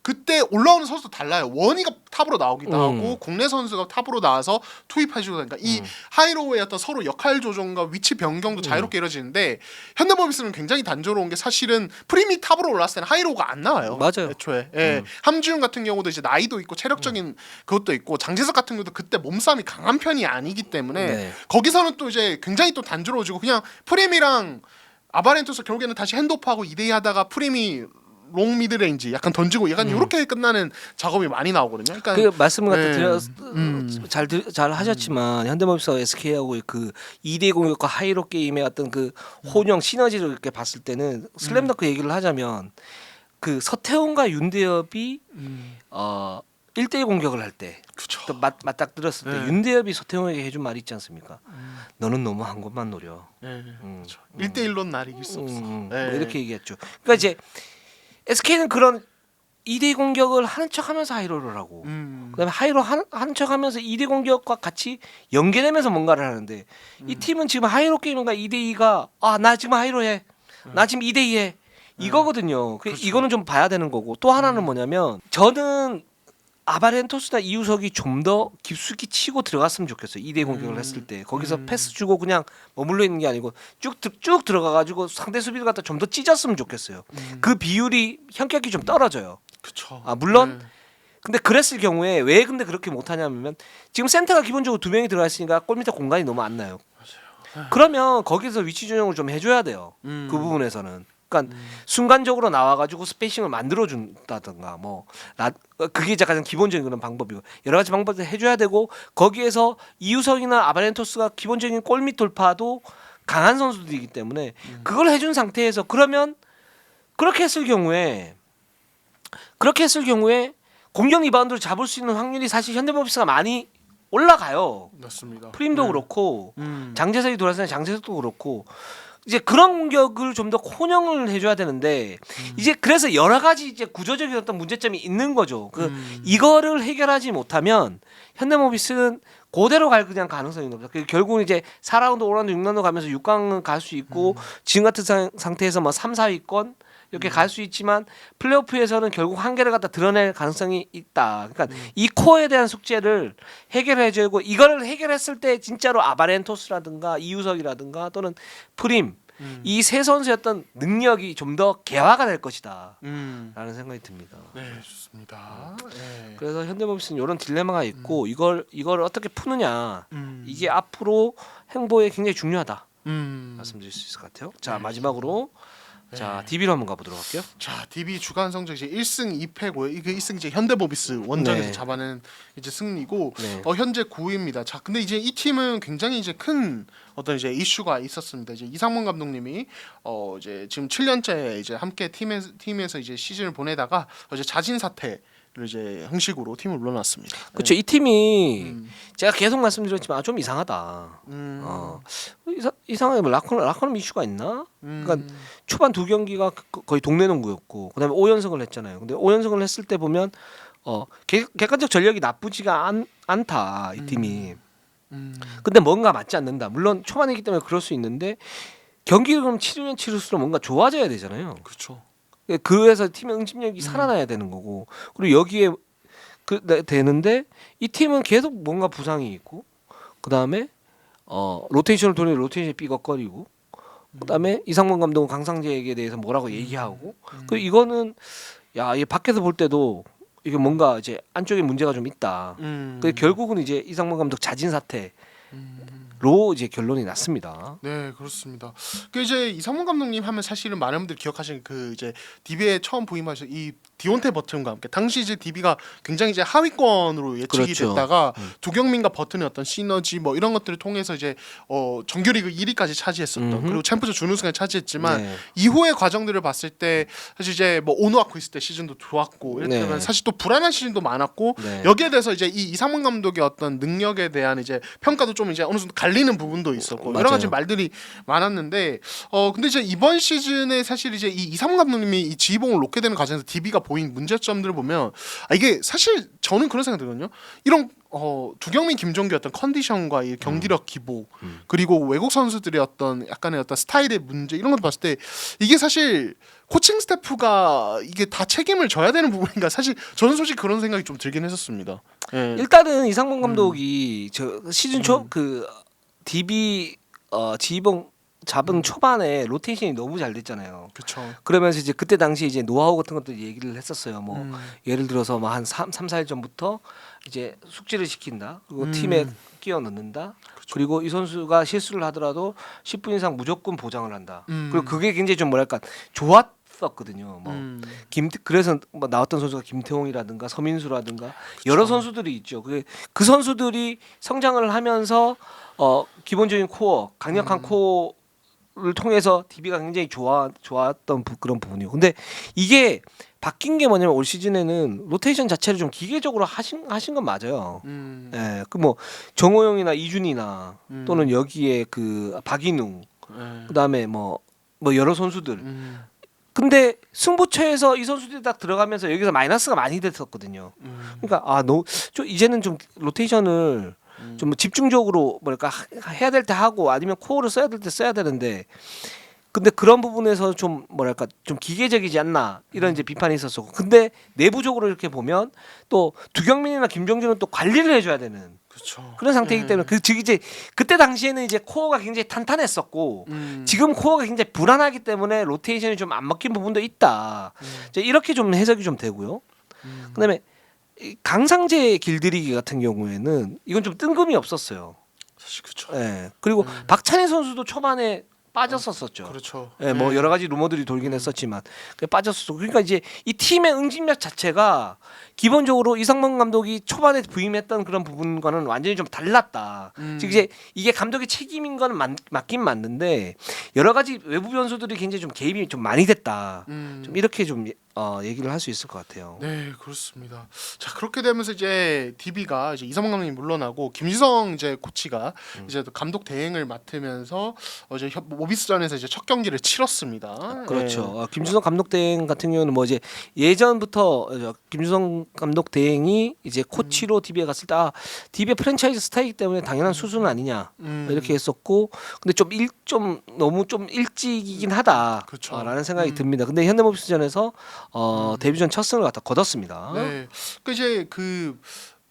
그때 올라오는 선수도 달라요. 원희가 탑으로 나오기도 하고 국내 선수가 탑으로 나와서 투입해주고 그러니까 이 하이로우의 어떤 서로 역할 조정과 위치 변경도 자유롭게 이루어지는데 현대모비스는 굉장히 단조로운 게 사실은 프리미 탑으로 올랐을 때는 하이로우가 안 나와요. 맞아요. 애초에 함지훈 같은 경우도 이제 나이도 있고 체력적인 그것도 있고 장재석 같은 경우도 그때 몸싸움이 강한 편이 아니기 때문에 네. 거기서는 또 이제 굉장히 또 단조로워지고 그냥 프리미랑 아바렌토스 결국에는 다시 핸드오프하고 2대2 하다가 프림이 롱 미드레인지 약간 던지고 약간 이렇게 끝나는 작업이 많이 나오거든요. 그러니까 그 말씀을 갖다 네. 드려 잘 하셨지만 현대모비스와 SK하고 그 2대 공격과 하이로 게임의 어떤 그 혼용 시너지를 이렇게 봤을 때는 슬램덩크 얘기를 하자면 그 서태웅과 윤대엽이 1대1 공격을 할 때 그쵸. 또 맞닥뜨렸을 때 네. 윤대엽이 서태웅에게 해준 말이 있지 않습니까? 너는 너무 한 곳만 노려. 네. 1대1로 날 이길 수 없어. 뭐 네. 이렇게 얘기했죠. 그러니까 이제 SK는 그런 2대2 공격을 하는 척하면서 하이로를 하고 그다음에 하이로 하는 척하면서 2대 공격과 같이 연계되면서 뭔가를 하는데 이 팀은 지금 하이로 게임인가 2대2가 나 지금 하이로 해. 나 지금 2대2 해. 이거거든요. 그렇죠. 이거는 좀 봐야 되는 거고 또 하나는 뭐냐면 저는 아바렌토스나 이우석이 좀 더 깊숙이 치고 들어갔으면 좋겠어요. 2대 공격을 했을 때 거기서 패스 주고 그냥 머물러 있는 게 아니고 쭉 들어가가지고 상대 수비를 갖다 좀 더 찢었으면 좋겠어요. 그 비율이 현격이 좀 떨어져요. 그쵸. 물론 네. 근데 그랬을 경우에 왜 근데 그렇게 못하냐면 지금 센터가 기본적으로 2명이 들어가 있으니까 골 밑에 공간이 너무 안 나요. 그러면 거기서 위치 전형을 좀 해줘야 돼요. 그 부분에서는. 그러니까 순간적으로 나와가지고 스페이싱을 만들어준다든가 그게 이제 가장 기본적인 그런 방법이고 여러 가지 방법을 해줘야 되고 거기에서 이우석이나 아바렌토스가 기본적인 골밑 돌파도 강한 선수들이기 때문에 그걸 해준 상태에서 그러면 그렇게 했을 경우에 공격 리바운드를 잡을 수 있는 확률이 사실 현대모비스가 많이 올라가요. 맞습니다. 프림도 네. 그렇고 장재석이 돌아서는 장재석도 그렇고 이제 그런 공격을 좀 더 혼용을 해줘야 되는데 이제 그래서 여러 가지 이제 구조적인 어떤 문제점이 있는 거죠. 이거를 해결하지 못하면 현대모비스는 그대로 갈 그냥 가능성이 높다. 결국은 이제 4라운드, 5라운드, 6라운드 가면서 6강은 갈 수 있고 지금 같은 상태에서 뭐 3, 4위권 이렇게 갈 수 있지만 플레이오프에서는 결국 한계를 갖다 드러낼 가능성이 있다. 그러니까 이 코어에 대한 숙제를 해결해주고 이걸 해결했을 때 진짜로 아바렌토스라든가 이우석이라든가 또는 프림 이 세 선수의 어떤 능력이 좀 더 개화가 될 것이다. 라는 생각이 듭니다. 네, 좋습니다. 네. 그래서 현대모비스는 이런 딜레마가 있고 이걸 어떻게 푸느냐 이게 앞으로 행보에 굉장히 중요하다. 말씀드릴 수 있을 것 같아요. 자 마지막으로 자 DB로 한번 가보도록 할게요. 자, DB 주간 성적 이제 1승 2패고요. 이게 1승 이제 현대모비스 원정에서 네. 잡아낸 이제 승리고 네. 현재 9위입니다. 자, 근데 이제 이 팀은 굉장히 이제 큰 어떤 이제 이슈가 있었습니다. 이제 이상문 감독님이 이제 지금 7년째 이제 함께 팀에서 이제 시즌을 보내다가 이제 자진 사퇴를 이제 형식으로 팀을 물러났습니다. 그렇죠. 이 팀이 제가 계속 말씀드렸지만 좀 이상하다. 이상하게 뭐 라커룸 이슈가 있나? 그러니까 초반 두 경기가 거의 동네 농구였고 그다음에 5연승을 했잖아요. 근데 5연승을 했을 때 보면 객관적 전력이 나쁘지가 않다 이 팀이. 근데 뭔가 맞지 않는다. 물론 초반이기 때문에 그럴 수 있는데 경기를 그럼 치르면 치를수록 뭔가 좋아져야 되잖아요. 그렇죠. 그래서 팀의 응집력이 살아나야 되는 거고 그리고 여기에 되는데 이 팀은 계속 뭔가 부상이 있고 그 다음에 로테이션을 돌리는 로테이션이 삐걱거리고 그 다음에 이상문 감독은 강상재에게 대해서 뭐라고 얘기하고 그 이거는 이 밖에서 볼 때도 이게 뭔가 이제 안쪽에 문제가 좀 있다. 그 결국은 이제 이상문 감독 자진 사퇴로 이제 결론이 났습니다. 네, 그렇습니다. 그 이제 이상문 감독님 하면 사실은 많은 분들이 기억하시는 그 이제 DB에 처음 부임하셔 이 디온테 버튼과 함께 당시 이제 DB가 굉장히 이제 하위권으로 예측이 그렇죠. 됐다가 두경민과 버튼의 어떤 시너지 뭐 이런 것들을 통해서 이제 정규리그 1위까지 차지했었던 그리고 챔프전 준우승을 차지했지만 네. 이후의 과정들을 봤을 때 사실 이제 뭐 오누아쿠 있을 때 시즌도 좋았고 이렇게 네. 되면 사실 또 불안한 시즌도 많았고 네. 여기에 대해서 이제 이 이상문 감독의 어떤 능력에 대한 이제 평가도 좀 이제 어느 정도 갈리는 부분도 있었고 여러 가지 맞아요. 말들이 많았는데 근데 이제 이번 시즌에 사실 이제 이 이상문 감독님이 이 지휘봉을 놓게 되는 과정에서 DB가 보인 문제점들을 보면 이게 사실 저는 그런 생각이 들거든요. 이런 두경민, 김종규 어떤 컨디션과 이 경기력 기복 그리고 외국 선수들의 어떤 약간의 어떤 스타일의 문제 이런 걸 봤을 때 이게 사실 코칭 스태프가 이게 다 책임을 져야 되는 부분인가 사실 저는 솔직히 그런 생각이 좀 들긴 했었습니다. 예. 일단은 이상문 감독이 저 시즌 초 그 DB 지휘봉 잡은 초반에 로테이션이 너무 잘 됐잖아요. 그렇죠. 그러면서 이제 그때 당시 이제 노하우 같은 것도 얘기를 했었어요. 뭐 예를 들어서 뭐 한 3, 4일 전부터 이제 숙지를 시킨다. 그리고 팀에 끼워 넣는다. 그리고 이 선수가 실수를 하더라도 10분 이상 무조건 보장을 한다. 그리고 그게 굉장히 좀 뭐랄까 좋았었거든요. 뭐 그래서 뭐 나왔던 선수가 김태홍이라든가 서민수라든가 여러 선수들이 있죠. 그 선수들이 성장을 하면서 기본적인 코어, 강력한 코어를 통해서 DB가 굉장히 좋았던 그런 부분이고 근데 이게 바뀐 게 뭐냐면 올 시즌에는 로테이션 자체를 좀 기계적으로 하신 건 맞아요. 예, 그 뭐 정호영이나 이준이나 또는 여기에 그 박인웅, 그다음에 뭐 여러 선수들. 근데 승부처에서 이 선수들이 딱 들어가면서 여기서 마이너스가 많이 됐었거든요. 그러니까 이제는 좀 로테이션을 좀 집중적으로 뭐랄까 해야 될 때 하고 아니면 코어를 써야 될 때 써야 되는데 근데 그런 부분에서 좀 뭐랄까 좀 기계적이지 않나 이런 이제 비판이 있었고 근데 내부적으로 이렇게 보면 또 두경민이나 김정준은 또 관리를 해줘야 되는 그렇죠. 그런 상태이기 때문에 즉 이제 그때 당시에는 이제 코어가 굉장히 탄탄했었고 지금 코어가 굉장히 불안하기 때문에 로테이션이 좀 안 먹힌 부분도 있다. 이제 이렇게 좀 해석이 좀 되고요. 그다음에 이 강상재 길들이기 같은 경우에는 이건 좀 뜬금이 없었어요. 사실 그렇죠. 예. 그리고 박찬희 선수도 초반에 빠졌었죠. 그렇죠. 예, 뭐 여러 가지 루머들이 돌긴 했었지만 빠졌었고 그러니까 이제 이 팀의 응집력 자체가 기본적으로 이상문 감독이 초반에 부임했던 그런 부분과는 완전히 좀 달랐다. 즉 이제 이게 감독의 책임인 건 맞긴 맞는데 여러 가지 외부 변수들이 굉장히 좀 개입이 좀 많이 됐다. 좀 이렇게 좀 얘기를 할 수 있을 것 같아요. 네, 그렇습니다. 자, 그렇게 되면서 이제 DB가 이제 이상문 감독이 물러나고 김지성 이제 코치가 이제 또 감독 대행을 맡으면서 이제 모비스전에서 이제 첫 경기를 치렀습니다. 그렇죠. 김주성 감독 대행 같은 경우는 뭐 이제 예전부터 김주성 감독 대행이 이제 코치로 DB에 갔을 때 DB의 프랜차이즈 스타이기 때문에 당연한 수순은 아니냐 이렇게 했었고 근데 좀 너무 좀 일찍이긴 하다라는 그렇죠. 생각이 듭니다. 근데 현대모비스전에서 데뷔전 첫 승을 갖다 거뒀습니다. 네. 그 이제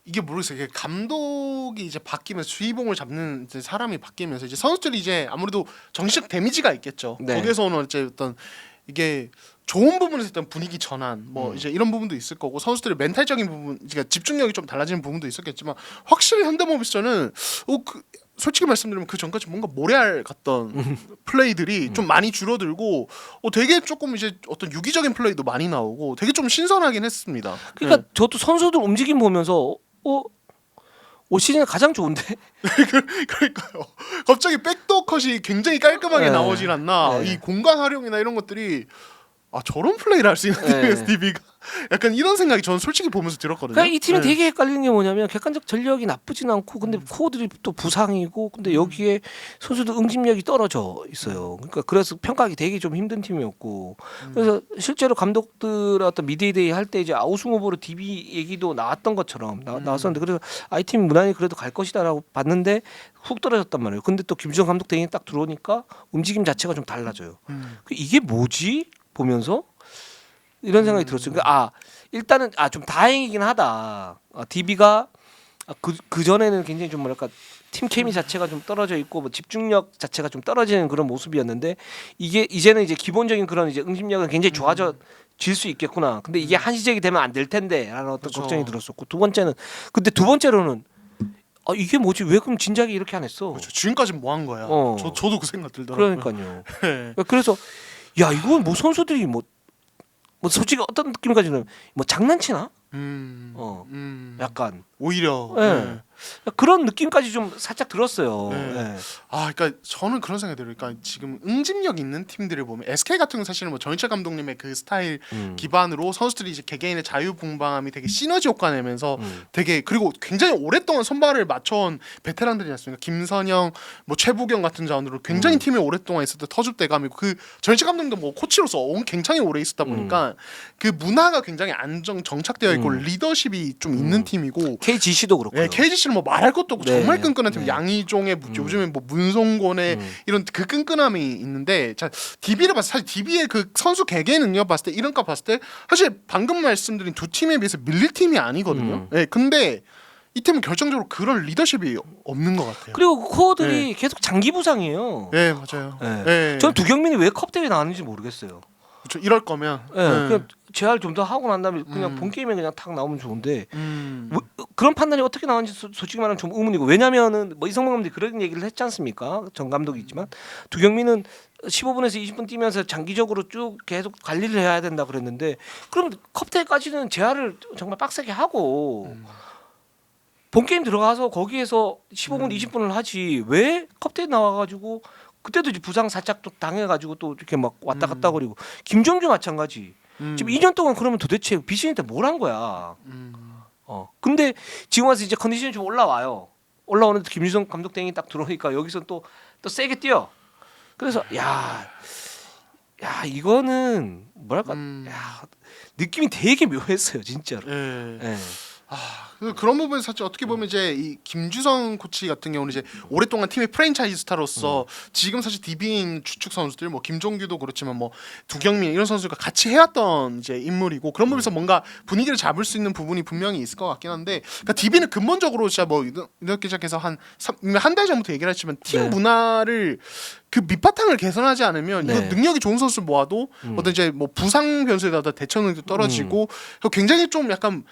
이게 모르겠어요. 이게 감독이 이제 바뀌면서 주의봉을 잡는 이제 사람이 바뀌면서 이제 선수들이 이제 아무래도 정신적 데미지가 있겠죠. 네. 거기에서 이제 어떤 이게 좋은 부분에서 어떤 분위기 전환 뭐 이제 이런 부분도 있을 거고 선수들의 멘탈적인 부분, 그러니까 집중력이 좀 달라지는 부분도 있었겠지만 확실히 현대모비스전은 솔직히 말씀드리면 그 전까지 뭔가 모래알 같던 플레이들이 좀 많이 줄어들고 되게 조금 이제 어떤 유기적인 플레이도 많이 나오고 되게 좀 신선하긴 했습니다. 그러니까 저도 선수들 움직임 보면서 올 시즌에 가장 좋은데 그러니까요. 갑자기 백도어 컷이 굉장히 깔끔하게 네. 나오질 않나. 네. 이 공간 활용이나 이런 것들이 저런 플레이를 할 수 있는 네. 팀에서 DB가 약간 이런 생각이 저는 솔직히 보면서 들었거든요. 그러니까 이 팀이 네. 되게 헷갈리는 게 뭐냐면 객관적 전력이 나쁘진 않고 근데 코어들이 또 부상이고 근데 여기에 선수들 응집력이 떨어져 있어요. 그러니까 그래서 평가하기 되게 좀 힘든 팀이었고 그래서 실제로 감독들의 어떤 미디어데이 할 때 이제 아우승 후보로 DB 얘기도 나왔던 것처럼 나왔었는데 그래서 이 팀 무난히 그래도 갈 것이다라고 봤는데 훅 떨어졌단 말이에요. 근데 또 김주성 감독 대행이 딱 들어오니까 움직임 자체가 좀 달라져요. 이게 뭐지? 보면서 이런 생각이 들었어요. 그러니까 일단은 좀 다행이긴 하다. DB가 그 전에는 굉장히 좀 뭐랄까 팀 케미 자체가 좀 떨어져 있고 뭐 집중력 자체가 좀 떨어지는 그런 모습이었는데 이게 이제는 이제 기본적인 그런 이제 응집력은 굉장히 좋아져 질 수 있겠구나. 근데 이게 한시적이 되면 안 될 텐데라는 어떤 그렇죠. 걱정이 들었었고 두 번째로는 이게 뭐지? 왜 그럼 진작에 이렇게 안 했어? 그렇죠. 지금까지 뭐 한 거야. 저도 그 생각 들더라고요. 그러니까요. 네. 그래서 야 이건 뭐 선수들이 뭐 솔직히 어떤 느낌까지는 뭐 장난치나? 약간 오히려 네. 그런 느낌까지 좀 살짝 들었어요. 네. 네. 그러니까 저는 그런 생각이 들어요. 그러니까 지금 응집력 있는 팀들을 보면 SK 같은 경우 사실은 뭐 전희철 감독님의 그 스타일 기반으로 선수들이 이제 개개인의 자유분방함이 되게 시너지 효과 내면서 되게 그리고 굉장히 오랫동안 선발을 맞춰온 베테랑들이지 않습니까? 김선영, 뭐 최부경 같은 자원으로 굉장히 팀에 오랫동안 있었던 터줏대감이고 그 전희철 감독님도 뭐 코치로서 굉장히 오래 있었다 보니까 그 문화가 굉장히 정착되어 있고 리더십이 좀 있는 팀이고 KGC도 그렇고요. 네, KGC는 뭐 말할 것도 없고 네. 정말 끈끈한 팀. 네. 양희종의 요즘에 뭐 문성곤의 이런 그 끈끈함이 있는데 자 DB를 봤을 때 사실 DB의 그 선수 개개인 능력 봤을 때 이런값 봤을 때 사실 방금 말씀드린 두 팀에 비해서 밀릴 팀이 아니거든요. 네, 근데 이 팀은 결정적으로 그런 리더십이 없는 것 같아요. 그리고 그 코어들이 계속 장기 부상이에요. 네 맞아요. 네. 네. 전 두경민이 왜 컵 대회 나왔는지 모르겠어요. 그렇죠. 이럴 거면 그냥 재활 좀 더 하고 난 다음에 그냥 본 게임에 그냥 탁 나오면 좋은데 음. 그런 판단이 어떻게 나왔는지 솔직히 말하면 좀 의문이고 왜냐면은 뭐 이성만 감독이 그런 얘기를 했지 않습니까? 전 감독이 있지만 두경민은 15분에서 20분 뛰면서 장기적으로 쭉 계속 관리를 해야 된다 그랬는데 그럼 컵대까지는 재활을 정말 빡세게 하고 본 게임 들어가서 거기에서 15분 20분을 하지 왜 컵대 나와가지고 그때도 이제 부상 살짝 또 당해가지고 또 이렇게 막 왔다 갔다 거리고 김종규 마찬가지. 지금 2년 동안 그러면 도대체 비시즌 때 뭘 한 거야? 근데 지금 와서 이제 컨디션이 좀 올라와요. 올라오는데 김주성 감독 땡이 딱 들어오니까 여기서 또 세게 뛰어. 그래서 야 이거는 뭐랄까, 야 느낌이 되게 묘했어요 진짜로. 예. 예. 그런 부분에서 사실 어떻게 보면 이제 이 김주성 코치 같은 경우는 이제 오랫동안 팀의 프랜차이즈 스타로서 지금 사실 DB인 주축 선수들 뭐 김종규도 그렇지만 뭐 두경민 이런 선수가 같이 해왔던 이제 인물이고 그런 부분에서 뭔가 분위기를 잡을 수 있는 부분이 분명히 있을 것 같긴 한데 그러니까 DB는 근본적으로 진짜 뭐 이렇게 시작해서 한 달 전부터 얘기를 했지만 팀 네. 문화를 그 밑바탕을 개선하지 않으면 네. 이거 능력이 좋은 선수 모아도 어떤 이제 뭐 부상 변수에 따라 대처 능력도 떨어지고 굉장히 좀 약간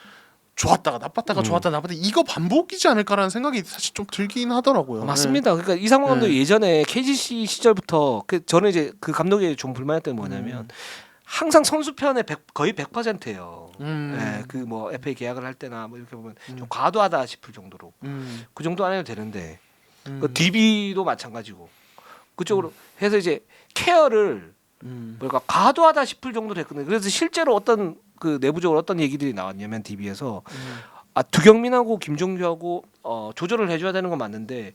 좋았다가 나빴다가 좋았다가 나빴다가 이거 반복이지 않을까라는 생각이 사실 좀 들긴 하더라고요. 맞습니다. 그러니까 이상호 감독 이 예전에 KGC 시절부터 저는 이제 그 감독의 좀 불만했던 게 뭐냐면 항상 선수 편에 거의 100%예요. 예, 그 뭐 FA 계약을 할 때나 뭐 이렇게 보면 좀 과도하다 싶을 정도로 그 정도 안 해도 되는데 그 DB도 마찬가지고 그쪽으로 해서 이제 케어를 뭐랄까 과도하다 싶을 정도로 했거든요. 그래서 실제로 어떤 그 내부적으로 어떤 얘기들이 나왔냐면 DB에서 두경민하고 김종규하고 조절을 해줘야 되는 건 맞는데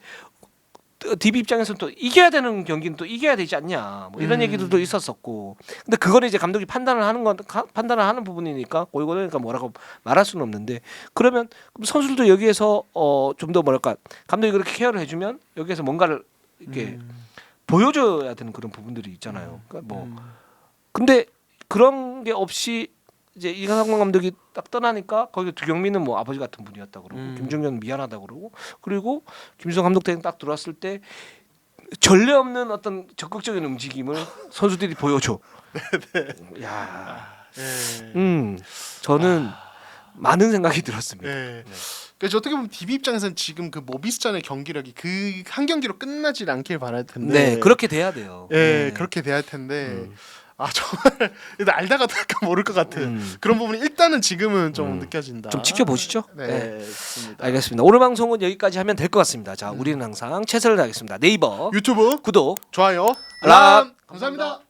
DB 입장에서는 또 이겨야 되는 경기는 또 이겨야 되지 않냐 뭐 이런 얘기들도 있었었고 근데 그거를 이제 감독이 판단을 하는 부분이니까 그러니까 뭐라고 말할 수는 없는데 그러면 선수들도 여기에서 좀 더 뭐랄까 감독이 그렇게 케어를 해주면 여기에서 뭔가를 이렇게 보여줘야 되는 그런 부분들이 있잖아요. 그러니까 뭐 근데 그런 게 없이 이제 이상원 감독이 딱 떠나니까 거기 두경민은 뭐 아버지 같은 분이었다 그러고 김종규는 미안하다 그러고 그리고 김주성 감독 때는 딱 들어왔을 때 전례 없는 어떤 적극적인 움직임을 선수들이 보여줘. 야, 저는 많은 생각이 들었습니다. 네. 그래서 어떻게 보면 DB 입장에서는 지금 그 모비스전의 경기력이 그 한 경기로 끝나질 않길 바랄 텐데. 네, 그렇게 돼야 돼요. 네, 그렇게 돼야 할 텐데. 정말 알다가 약간 모를 것 같은 그런 부분이 일단은 지금은 좀 느껴진다. 좀 지켜보시죠. 네, 좋습니다. 알겠습니다. 오늘 방송은 여기까지 하면 될 것 같습니다. 자, 우리는 항상 최선을 다하겠습니다. 네이버 유튜브 구독 좋아요, 알람. 감사합니다.